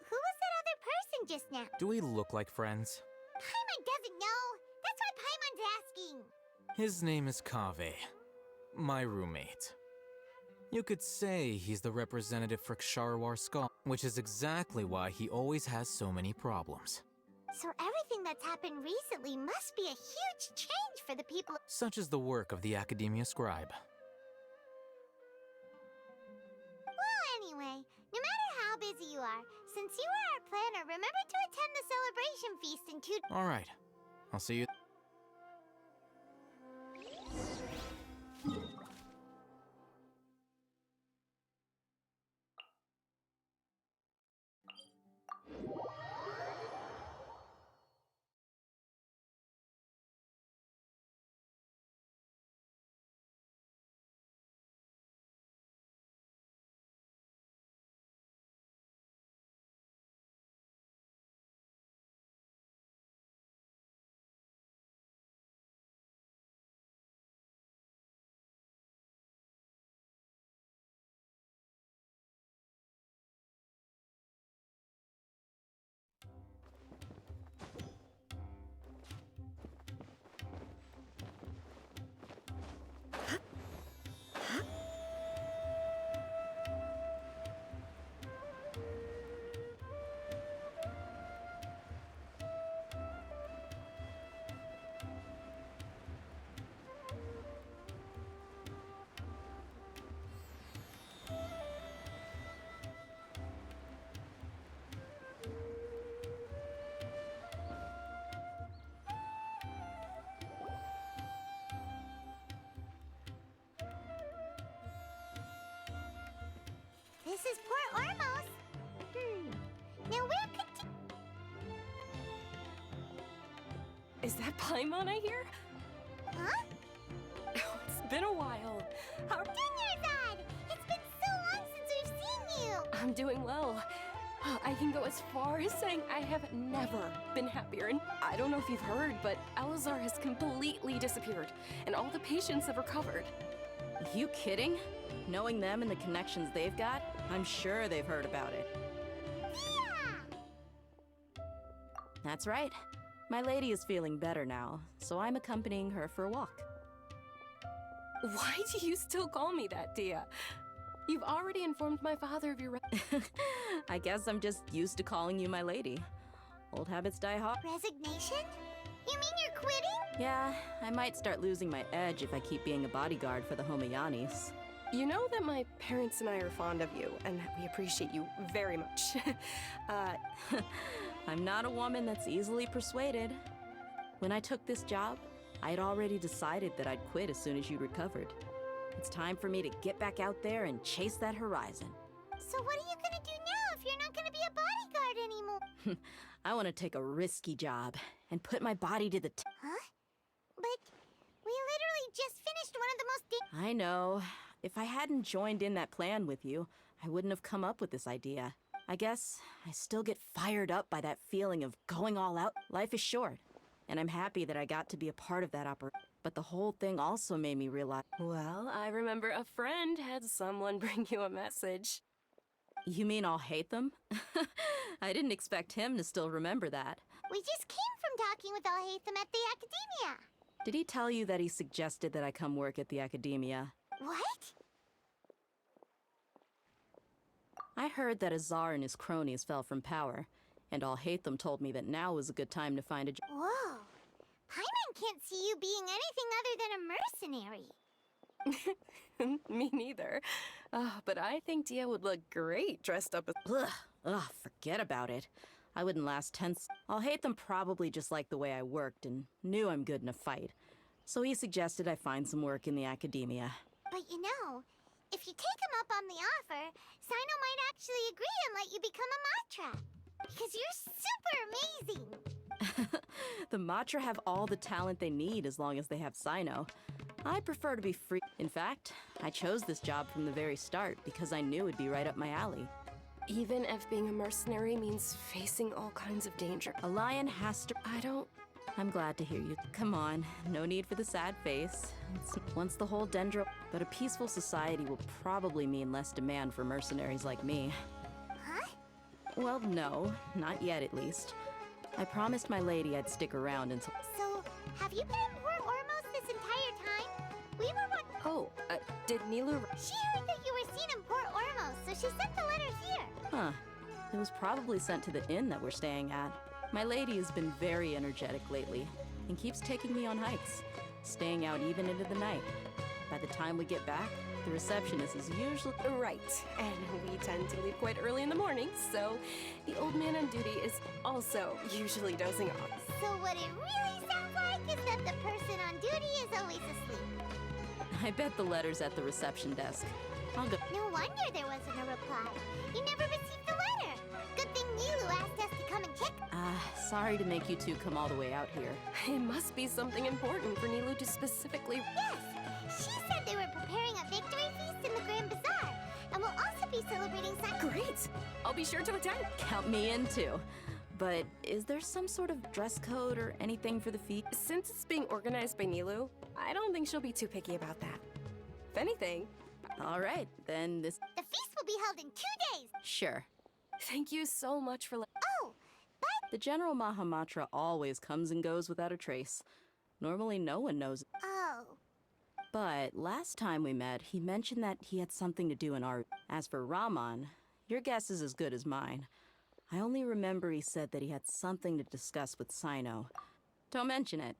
who was that other person just now? Do we look like friends? Paimon doesn't know. That's why Paimon's asking. His name is Kaveh, my roommate. You could say he's the representative for Ksharawar Skull, which is exactly why he always has so many problems. So everything that's happened recently must be a huge change for the people. Such is the work of the Academia Scribe. Well, anyway, no matter how busy you are, since you are our planner, remember to attend the celebration feast in 2 days. Alright, I'll see you. is Port Ormos. Now where could... Is that Paimon I hear? Huh? Oh, it's been a while. How... Dunyarzad! It's been so long since we've seen you! I'm doing well. I can go as far as saying I have never been happier, and I don't know if you've heard, but Elazar has completely disappeared, and all the patients have recovered. You kidding? Knowing them and the connections they've got, I'm sure they've heard about it. Yeah! That's right. My lady is feeling better now, so I'm accompanying her for a walk. Why do you still call me that, Dia? You've already informed my father of your... I guess I'm just used to calling you my lady. Old habits die hard. Resignation? You mean you're quitting? Yeah, I might start losing my edge if I keep being a bodyguard for the Homayanis. You know that my parents and I are fond of you, and that we appreciate you very much. I'm not a woman that's easily persuaded. When I took this job, I had already decided that I'd quit as soon as you recovered. It's time for me to get back out there and chase that horizon. So what are you gonna do now if you're not gonna be a bodyguard anymore? I want to take a risky job and put my body to the Huh? But we literally just finished one of the most I know. If I hadn't joined in that plan with you, I wouldn't have come up with this idea. I guess I still get fired up by that feeling of going all out. Life is short, and I'm happy that I got to be a part of that operation. But the whole thing also made me realize... Well, I remember a friend had someone bring you a message. You mean I'll hate them? I didn't expect him to still remember that. We just came from talking with Alhaitham at the Academia. Did he tell you that he suggested that I come work at the Academia? What? I heard that Azar and his cronies fell from power, and Alhaitham told me that now was a good time to find a job. Whoa. Paimon can't see you being anything other than a mercenary. Me neither. But I think Dia would look great dressed up as... Ugh, forget about it. I wouldn't last 10 Alhaitham probably just liked the way I worked and knew I'm good in a fight. So he suggested I find some work in the Academia. But you know, if you take him up on the offer, Sino might actually agree and let you become a Matra. Because you're super amazing. The Matra have all the talent they need as long as they have Sino. I prefer to be free. In fact, I chose this job from the very start because I knew it'd be right up my alley. Even if being a mercenary means facing all kinds of danger. A lion has to... I'm glad to hear you. Come on, no need for the sad face. Once the whole Dendro... But a peaceful society will probably mean less demand for mercenaries like me. Huh? Well, no, not yet at least. I promised my lady I'd stick around until... So, have you been in Port Ormos this entire time? We were did Nilou... She heard that you were seen in Port Ormos, so she sent the letter here. Huh. It was probably sent to the inn that we're staying at. My lady has been very energetic lately, and keeps taking me on hikes, staying out even into the night. By the time we get back, the receptionist is usually... Right, and we tend to leave quite early in the morning, so the old man on duty is also usually dozing off. So what it really sounds like is that the person on duty is always asleep. I bet the letter's at the reception desk. I'll go... No wonder there wasn't a reply. You never received the letter. Good thing Nilou asked us to come and check. Sorry to make you two come all the way out here. It must be something important for Nilou to specifically... Yes! She said they were preparing a victory feast in the Grand Bazaar, and will also be celebrating Great! I'll be sure to attend. Count me in, too. But is there some sort of dress code or anything for the feast? Since it's being organized by Nilou, I don't think she'll be too picky about that. If anything... All right, then this... The feast will be held in 2 days! Sure. Thank you so much for... Oh, but... The General Mahamatra always comes and goes without a trace. Normally no one knows. Oh. But last time we met, he mentioned that he had something to do in our... As for Raman, your guess is as good as mine. I only remember he said that he had something to discuss with Sino. Don't mention it.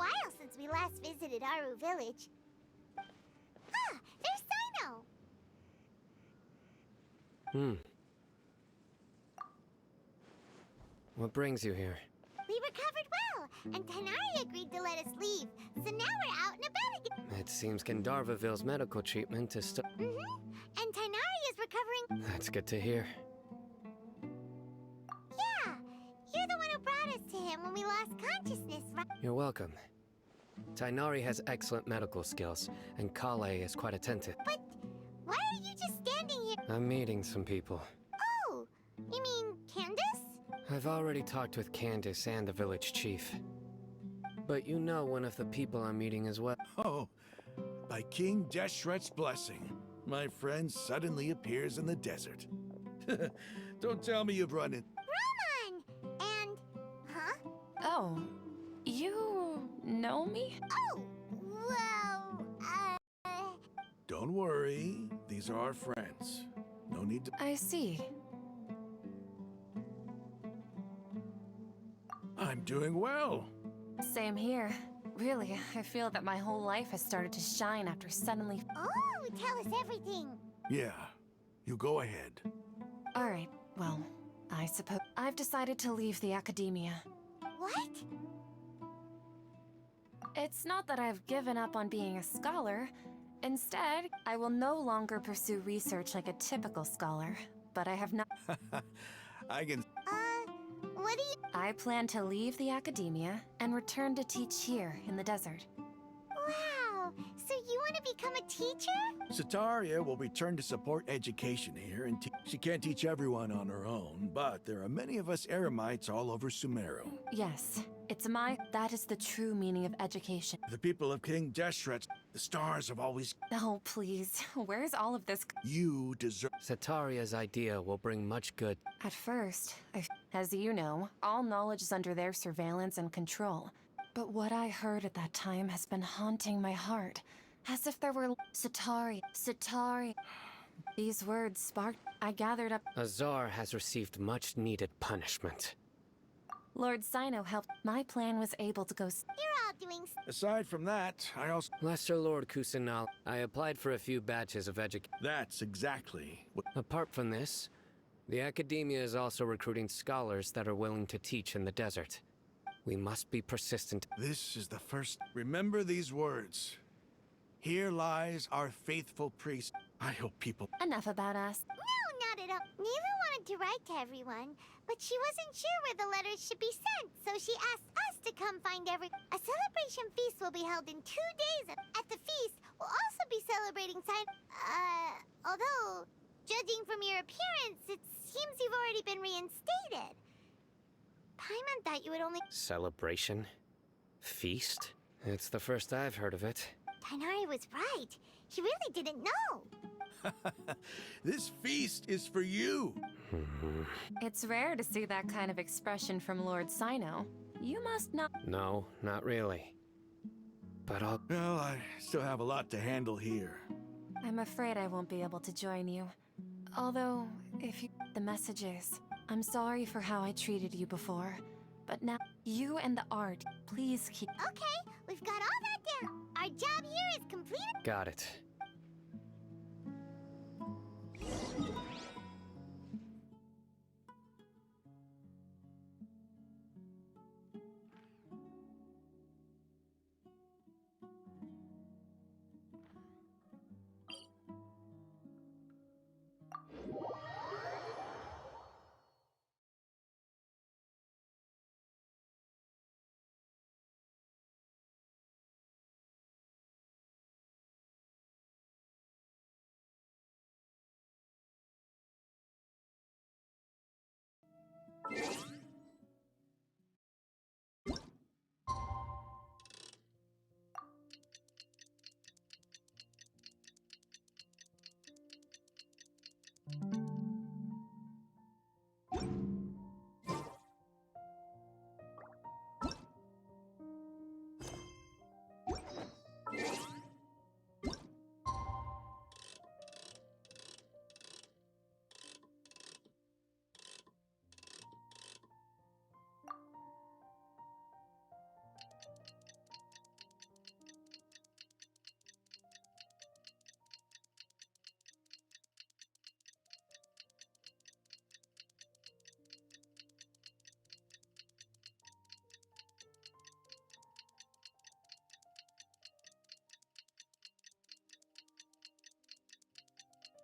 while since we last visited Aru Village. Ah, there's Sino! What brings you here? We recovered well, and Tighnari agreed to let us leave. So now we're out and about again. It seems Gandharvaville's medical treatment is still... And Tighnari is recovering. That's good to hear. Yeah, you're the one who brought us to him when we lost consciousness, right? You're welcome. Tighnari has excellent medical skills, and Kale is quite attentive. But why are you just standing here? I'm meeting some people. Oh, you mean Candace? I've already talked with Candace and the village chief. But you know one of the people I'm meeting as well. Oh, by King Deshret's blessing, my friend suddenly appears in the desert. Don't tell me you've run in. Ramon! And... Huh? Oh, you know me? Oh, well, Don't worry, these are our friends. No need to... I see. I'm doing well. Same here. Really, I feel that my whole life has started to shine after suddenly... Oh, tell us everything. Yeah, you go ahead. Alright, well, I suppose... I've decided to leave the academia. What? It's not that I've given up on being a scholar. Instead, I will no longer pursue research like a typical scholar. But I have not... I can... What do you... I plan to leave the academia and return to teach here in the desert. Wow, so you want to become a teacher? Sataria will return to support education here, and she can't teach everyone on her own, but there are many of us Eremites all over Sumeru. Yes, it's my... That is the true meaning of education. The people of King Deshret, the stars have always... Oh, please. Where's all of this... You deserve... Sataria's idea will bring much good. At first, as you know, all knowledge is under their surveillance and control. But what I heard at that time has been haunting my heart, as if there were... Satari... These words sparked... I gathered up... Azar has received much needed punishment. Lord Sino helped. My plan was able to go... You're all doing... Aside from that, I also... Lesser Lord Kusanal, I applied for a few batches of education. That's exactly what... Apart from this, the academia is also recruiting scholars that are willing to teach in the desert. We must be persistent. This is the first... Remember these words. Here lies our faithful priest. I hope people... Enough about us. No, not at all. Neela wanted to write to everyone, but she wasn't sure where the letters should be sent, so she asked us to come find A celebration feast will be held in 2 days. At the feast, we'll also be celebrating although, judging from your appearance, it seems you've already been reinstated. Paimon thought you would only... Celebration? Feast? It's the first I've heard of it. Tighnari was right. He really didn't know. This feast is for you. It's rare to see that kind of expression from Lord Sino. You must not... No, not really. But I'll... Well, I still have a lot to handle here. I'm afraid I won't be able to join you. Although, if you... The messages. I'm sorry for how I treated you before. But now, you and the art, please keep... Okay, we've got all that down. Our job here is completed. Got it.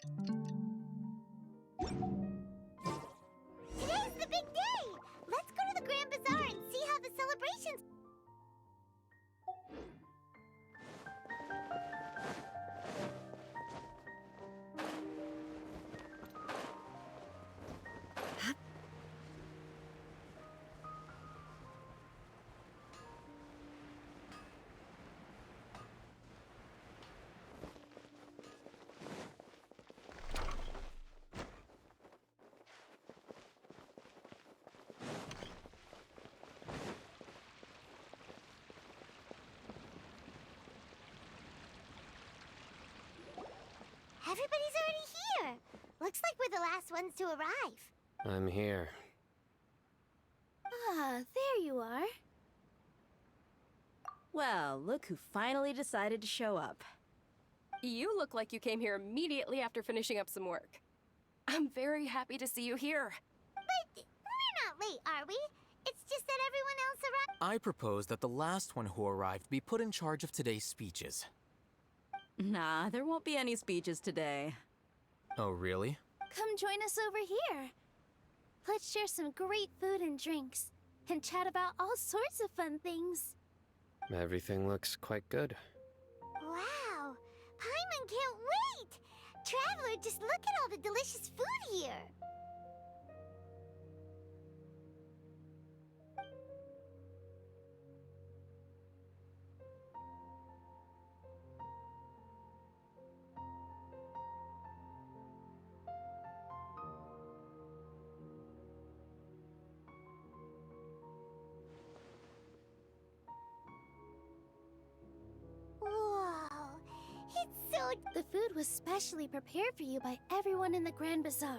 Today's the big day! Let's go to the Grand Bazaar and see how the celebrations... Everybody's already here! Looks like we're the last ones to arrive. I'm here. Ah, there you are. Well, look who finally decided to show up. You look like you came here immediately after finishing up some work. I'm very happy to see you here. But we're not late, are we? It's just that everyone else arrived. I propose that the last one who arrived be put in charge of today's speeches. Nah, there won't be any speeches today. Oh, really? Come join us over here. Let's share some great food and drinks, and chat about all sorts of fun things. Everything looks quite good. Wow! Paimon can't wait! Traveler, just look at all the delicious food here! Whoa! It's so... The food was specially prepared for you by everyone in the Grand Bazaar.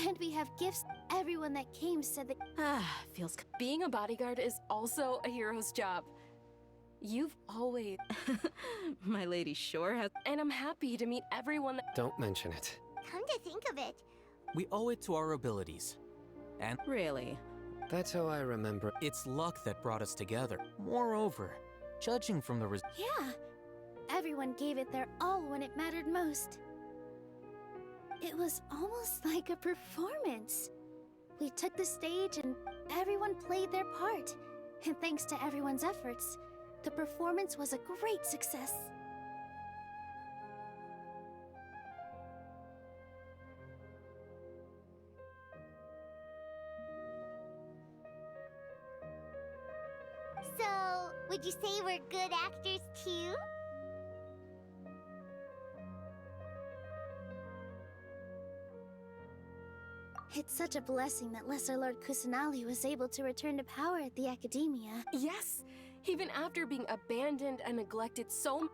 And we have gifts. Everyone that came said that... Feels... Being a bodyguard is also a hero's job. You've always... My lady sure has... And I'm happy to meet everyone that... Don't mention it. Come to think of it, We owe it to our abilities. And really, that's how I remember. It's luck that brought us together. Moreover, judging from the Yeah. Everyone gave it their all when it mattered most. It was almost like a performance. We took the stage and everyone played their part. And thanks to everyone's efforts, the performance was a great success. So, would you say we're good actors too? It's such a blessing that Lesser Lord Kusanali was able to return to power at the Academia. Yes! Even after being abandoned and neglected so...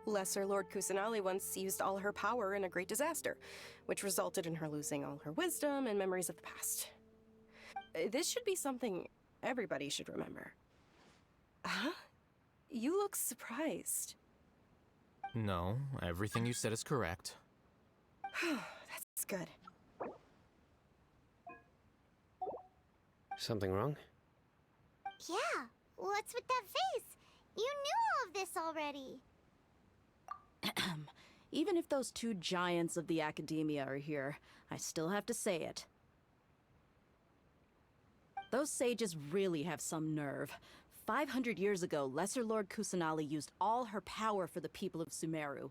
Lesser Lord Kusanali once used all her power in a great disaster, which resulted in her losing all her wisdom and memories of the past. This should be something everybody should remember. Huh? You look surprised. No, everything you said is correct. That's good. Something wrong? Yeah, what's with that face? You knew all of this already. even if those two giants of the Academia are here, I still have to say it. Those sages really have some nerve. 500 years ago, Lesser Lord Kusanali used all her power for the people of Sumeru.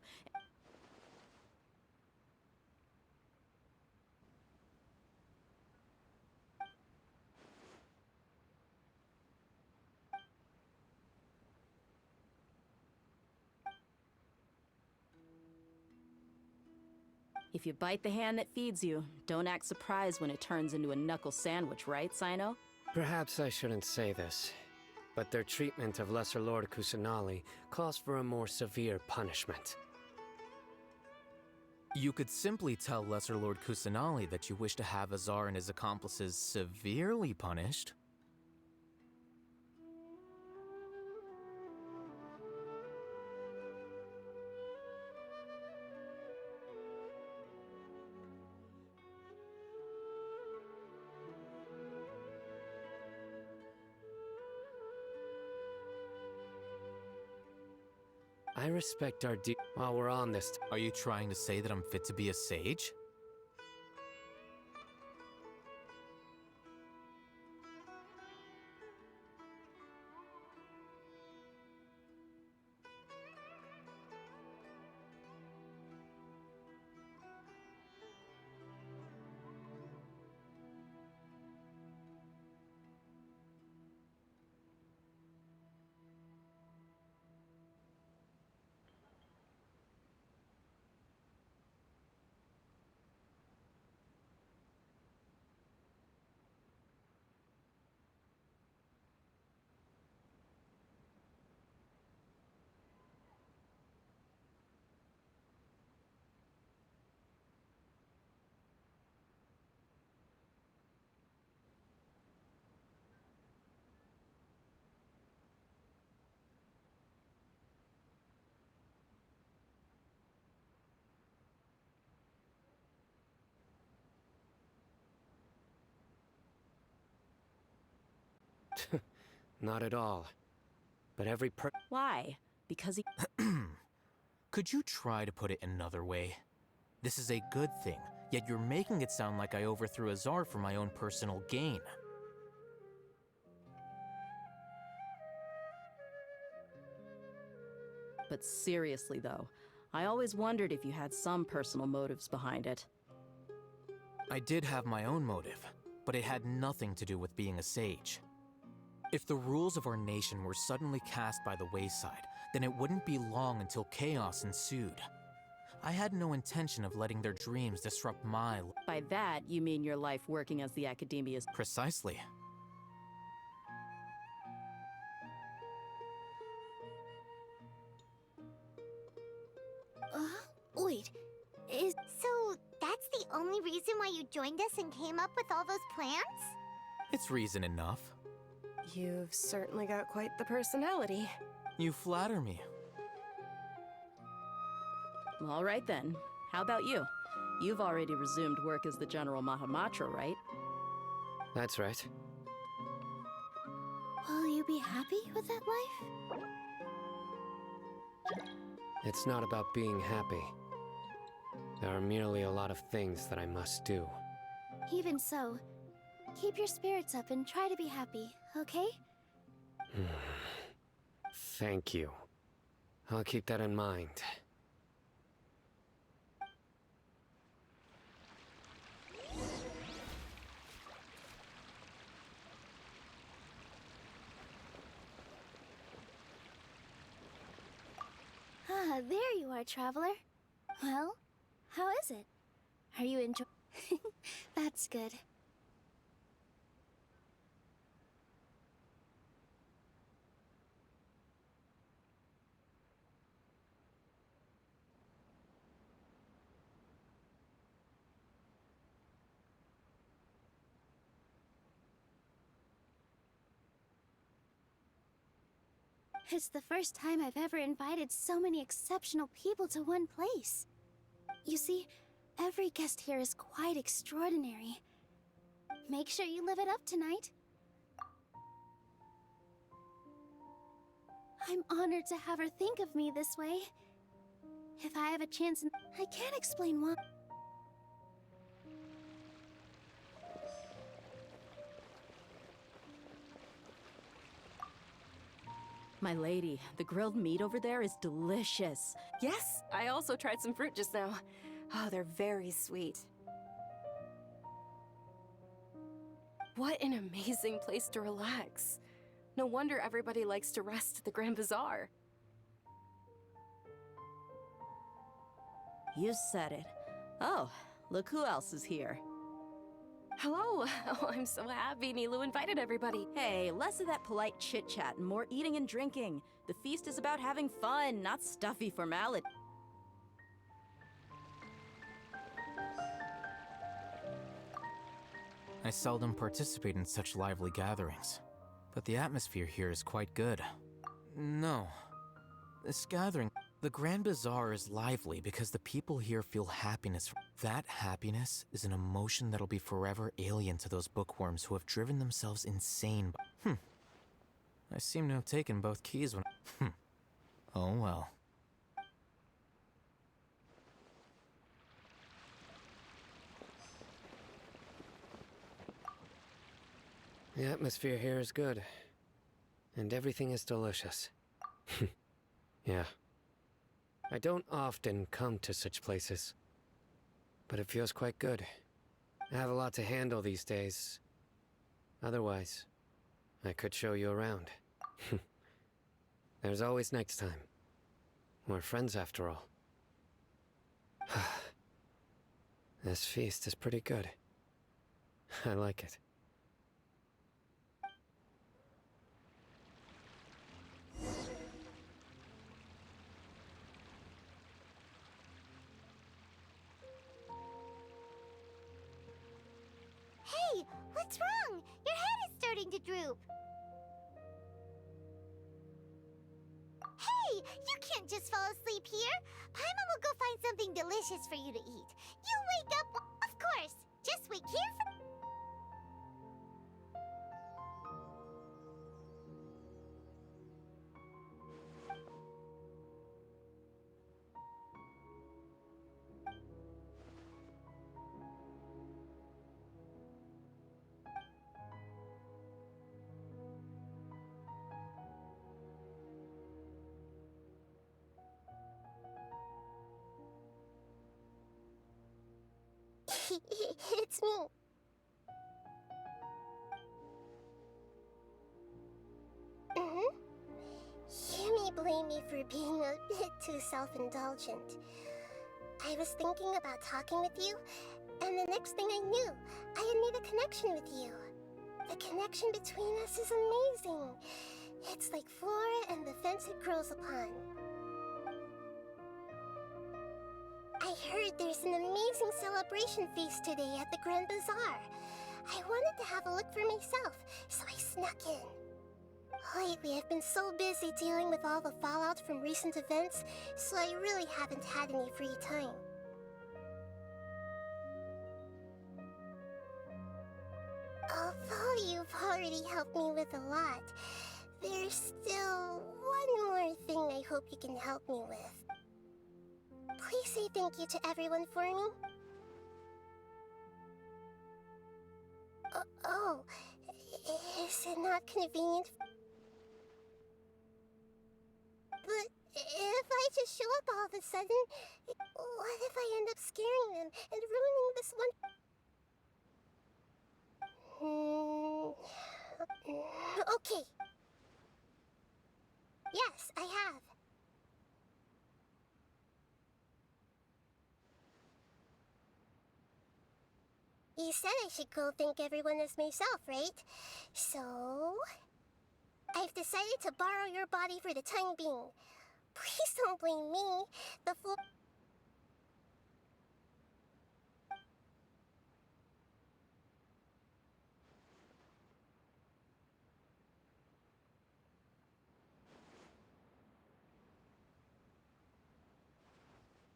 If you bite the hand that feeds you, don't act surprised when it turns into a knuckle sandwich, right, Sino? Perhaps I shouldn't say this, but their treatment of Lesser Lord Kusanali calls for a more severe punishment. You could simply tell Lesser Lord Kusanali that you wish to have Azar and his accomplices severely punished. I respect our while we're on this. Are you trying to say that I'm fit to be a sage? Not at all. But every Why? Because he. Could you try to put it another way? This is a good thing, yet you're making it sound like I overthrew Azar for my own personal gain. But seriously, though, I always wondered if you had some personal motives behind it. I did have my own motive, but it had nothing to do with being a sage. If the rules of our nation were suddenly cast by the wayside, then it wouldn't be long until chaos ensued. I had no intention of letting their dreams disrupt my life. By that, you mean your life working as the Academia's... Precisely. Wait, is... So, that's the only reason why you joined us and came up with all those plans? It's reason enough. You've certainly got quite the personality. You flatter me. All right then. How about you? You've already resumed work as the General Mahamatra, right? That's right. Will you be happy with that life? It's not about being happy. There are merely a lot of things that I must do. Even so, keep your spirits up and try to be happy, okay? Thank you. I'll keep that in mind. Ah, there you are, traveler. Well, how is it? Are you enjoying? That's good. It's the first time I've ever invited so many exceptional people to one place. You see, every guest here is quite extraordinary. Make sure you live it up tonight. I'm honored to have her think of me this way. If I have a chance, I can't explain why. My lady, the grilled meat over there is delicious. Yes, I also tried some fruit just now. Oh, they're very sweet. What an amazing place to relax. No wonder everybody likes to rest at the Grand Bazaar. You said it. Oh, look who else is here. Hello! Oh, I'm so happy Nilou invited everybody. Hey, less of that polite chit-chat and more eating and drinking. The feast is about having fun, not stuffy formality. I seldom participate in such lively gatherings, but the atmosphere here is quite good. No. This gathering, the Grand Bazaar is lively because the people here feel happiness. That happiness is an emotion that'll be forever alien to those bookworms who have driven themselves insane. I seem to have taken both keys when... Oh well. The atmosphere here is good. And everything is delicious. Yeah. I don't often come to such places. But it feels quite good. I have a lot to handle these days. Otherwise, I could show you around. There's always next time. We're friends after all. This feast is pretty good. I like it. Hey, what's wrong? Your head is starting to droop. Hey, you can't just fall asleep here. Paimon will go find something delicious for you to eat. You wake up, of course. Just wait here for... It's me. You may blame me for being a bit too self-indulgent. I was thinking about talking with you, and the next thing I knew, I had made a connection with you. The connection between us is amazing. It's like flora and the fence it grows upon. I heard there's an amazing celebration feast today at the Grand Bazaar. I wanted to have a look for myself, so I snuck in. Lately, I've been so busy dealing with all the fallout from recent events, so I really haven't had any free time. Although you've already helped me with a lot, there's still one more thing I hope you can help me with. Please say thank you to everyone for me. Oh, is it not convenient? But if I just show up all of a sudden, what if I end up scaring them and ruining this one? Okay. Yes, I have. You said I should go thank everyone as myself, right? So... I've decided to borrow your body for the time being. Please don't blame me. The fool...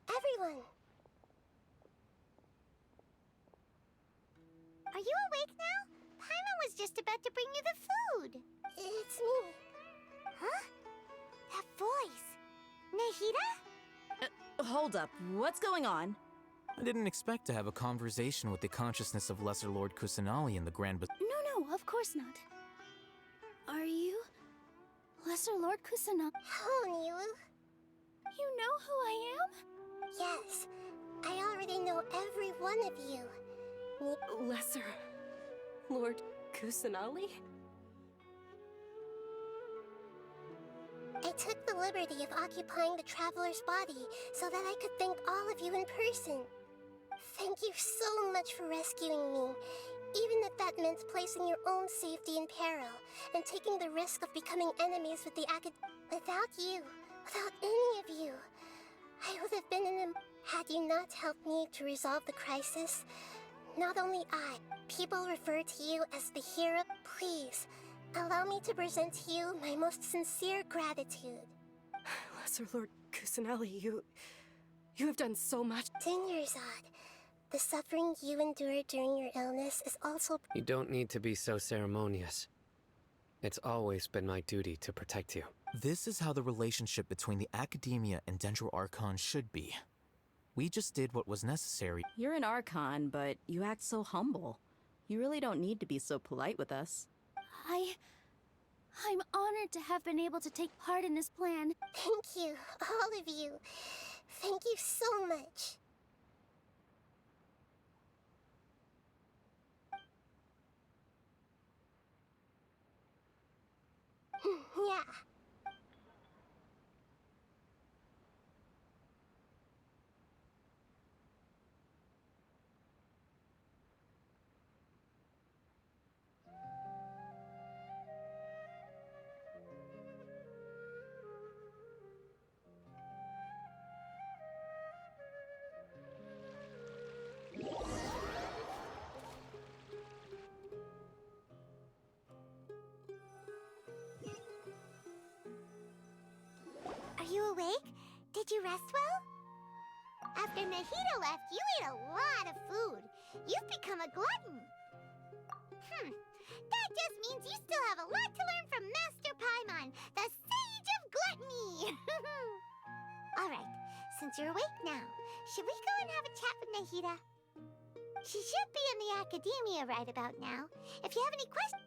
Everyone! Are you awake now? Paimon was just about to bring you the food. It's me. Huh? That voice. Nahida? Hold up. What's going on? I didn't expect to have a conversation with the consciousness of Lesser Lord Kusanali in the Grand Bazaar. No, of course not. Are you Lesser Lord Kusanali? Hello, Nilou. You know who I am? Yes. I already know every one of you. Lesser Lord Kusanali? I took the liberty of occupying the Traveler's body so that I could thank all of you in person. Thank you so much for rescuing me, even if that meant placing your own safety in peril and taking the risk of becoming enemies with the Without you, without any of you, I would have been in a... Had you not helped me to resolve the crisis, not only I, people refer to you as the hero. Please, allow me to present to you my most sincere gratitude. Lesser Lord Kusanali, you have done so much. Dinyarzad, the suffering you endured during your illness is also... You don't need to be so ceremonious. It's always been my duty to protect you. This is how the relationship between the Academia and Dendro Archon should be. We just did what was necessary. You're an Archon, but you act so humble. You really don't need to be so polite with us. I'm honored to have been able to take part in this plan. Thank you, all of you. Thank you so much. Yeah. Are you awake? Did you rest well? After Nahida left, you ate a lot of food. You've become a glutton. That just means you still have a lot to learn from Master Paimon, the Sage of Gluttony. Alright, since you're awake now, should we go and have a chat with Nahida? She should be in the academia right about now. If you have any questions...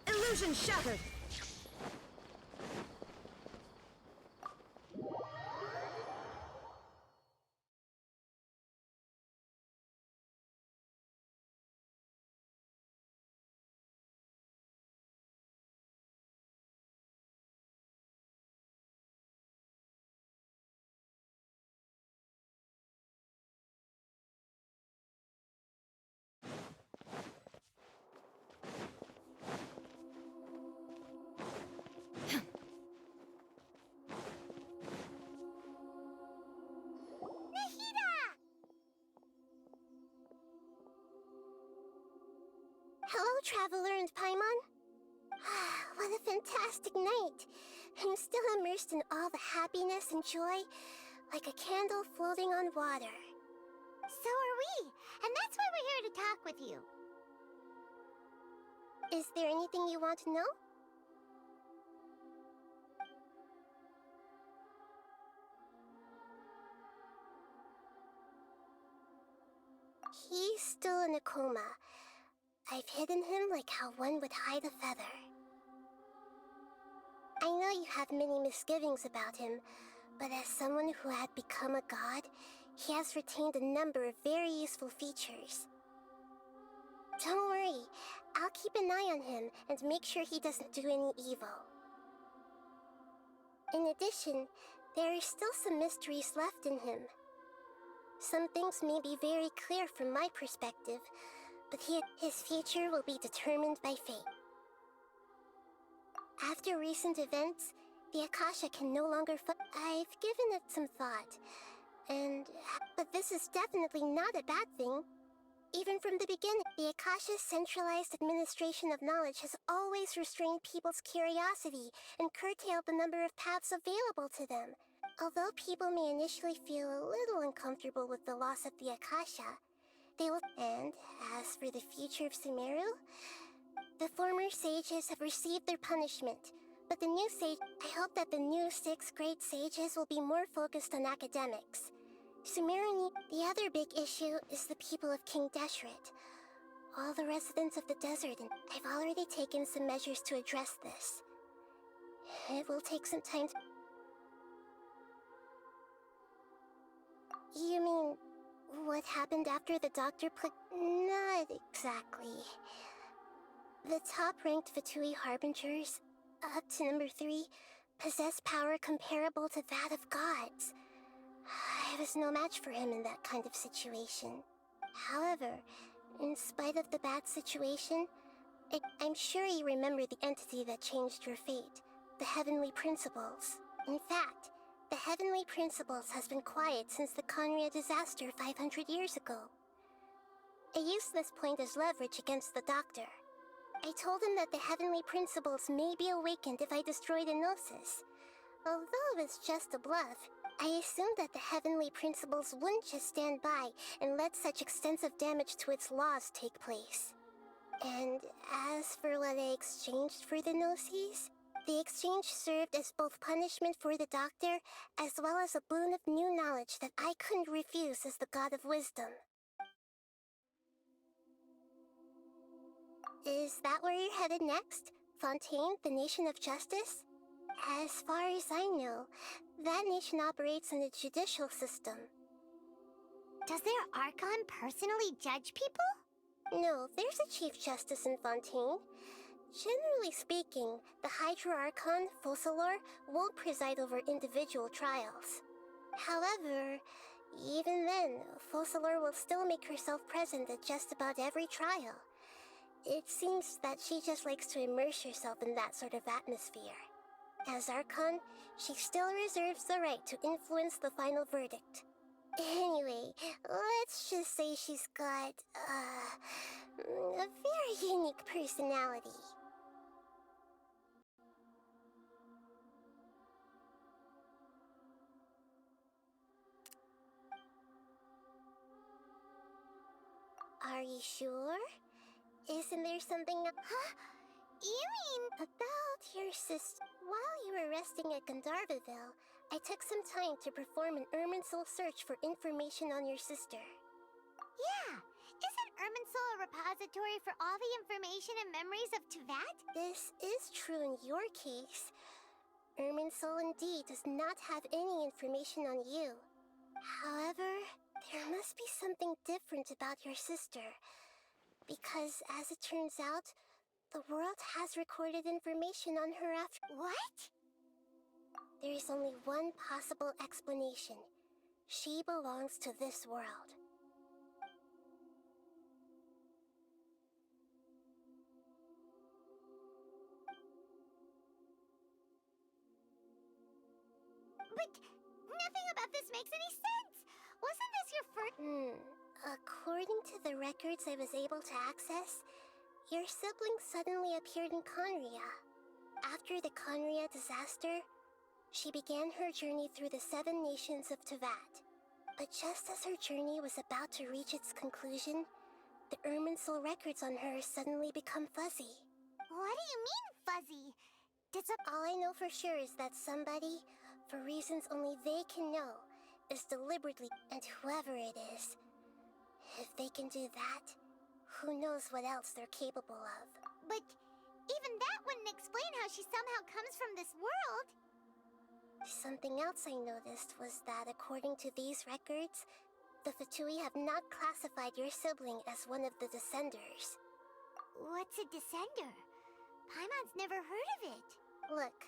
Illusion shattered! Hello, Traveler and Paimon. What a fantastic night. I'm still immersed in all the happiness and joy, like a candle floating on water. So are we, and that's why we're here to talk with you. Is there anything you want to know? He's still in a coma. I've hidden him like how one would hide a feather. I know you have many misgivings about him, but as someone who had become a god, he has retained a number of very useful features. Don't worry, I'll keep an eye on him and make sure he doesn't do any evil. In addition, there are still some mysteries left in him. Some things may be very clear from my perspective, but his future will be determined by fate. After recent events, the Akasha can no longer I've given it some thought, but this is definitely not a bad thing. Even from the beginning, the Akasha's centralized administration of knowledge has always restrained people's curiosity and curtailed the number of paths available to them. Although people may initially feel a little uncomfortable with the loss of the Akasha, they will. And as for the future of Sumeru, the former sages have received their punishment, but the new sage. I hope that the new 6 great sages will be more focused on academics. Sumeru. The other big issue is the people of King Deshret. All the residents of the desert, and I've already taken some measures to address this. It will take some time. You mean what happened after the doctor put... Not exactly. The top-ranked Fatui Harbingers, up to number 3, possess power comparable to that of gods. I was no match for him in that kind of situation. However, in spite of the bad situation, I'm sure you remember the entity that changed your fate, the Heavenly Principles. In fact, The Heavenly Principles has been quiet since the Conria disaster 500 years ago. I used this point as leverage against the Doctor. I told him that the Heavenly Principles may be awakened if I destroy the Gnosis. Although it's just a bluff, I assumed that the Heavenly Principles wouldn't just stand by and let such extensive damage to its laws take place. And as for what I exchanged for the Gnosis, the exchange served as both punishment for the Doctor, as well as a boon of new knowledge that I couldn't refuse as the God of Wisdom. Is that where you're headed next? Fontaine, the Nation of Justice? As far as I know, that nation operates in a judicial system. Does their Archon personally judge people? No, there's a Chief Justice in Fontaine. Generally speaking, the Hydra Archon, Focalor, won't preside over individual trials. However, even then, Focalor will still make herself present at just about every trial. It seems that she just likes to immerse herself in that sort of atmosphere. As Archon, she still reserves the right to influence the final verdict. Anyway, let's just say she's got, a very unique personality. Are you sure? Isn't there something... Huh? You mean... About your sister. While you were resting at Gandharvaville, I took some time to perform an Irminsul search for information on your sister. Yeah! Isn't Irminsul a repository for all the information and memories of Teyvat? This is true in your case. Irminsul indeed does not have any information on you. However, there must be something different about your sister. Because, as it turns out, the world has recorded information on her after... What? There is only one possible explanation. She belongs to this world. But nothing about this makes any sense! Wasn't this your first... According to the records I was able to access, your sibling suddenly appeared in Conria. After the Conria disaster, she began her journey through the 7 nations of Teyvat. But just as her journey was about to reach its conclusion, the Irminsul records on her suddenly become fuzzy. What do you mean, fuzzy? All I know for sure is that somebody, for reasons only they can know, is deliberately, and whoever it is, if they can do that, who knows what else they're capable of. But even that wouldn't explain how she somehow comes from this world. Something else I noticed was that according to these records, the Fatui have not classified your sibling as one of the Descenders. What's a Descender? Paimon's never heard of it. Look,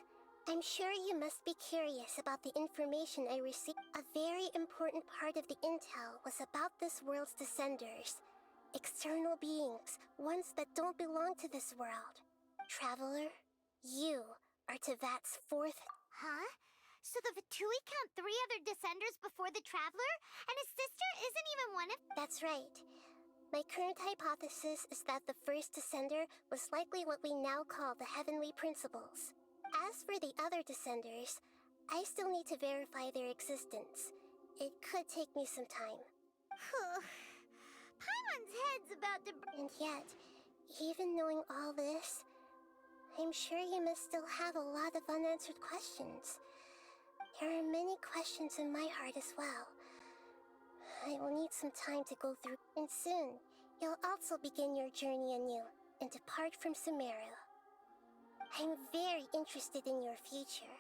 I'm sure you must be curious about the information I received. A very important part of the intel was about this world's Descenders. External beings, ones that don't belong to this world. Traveler, you are Teyvat's 4th... Huh? So the Fatui count 3 other Descenders before the Traveler? And his sister isn't even one of... That's right. My current hypothesis is that the first Descender was likely what we now call the Heavenly Principles. As for the other Descenders, I still need to verify their existence. It could take me some time. Paimon's head's about to... And yet, even knowing all this, I'm sure you must still have a lot of unanswered questions. There are many questions in my heart as well. I will need some time to go through, and soon, you'll also begin your journey anew and depart from Sumeru. I'm very interested in your future.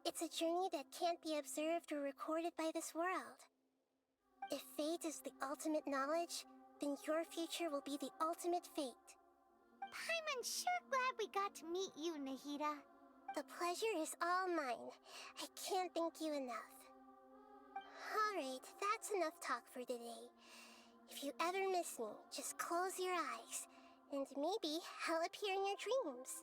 It's a journey that can't be observed or recorded by this world. If fate is the ultimate knowledge, then your future will be the ultimate fate. Paimon's sure glad we got to meet you, Nahida. The pleasure is all mine. I can't thank you enough. Alright, that's enough talk for today. If you ever miss me, just close your eyes, and maybe I'll appear in your dreams.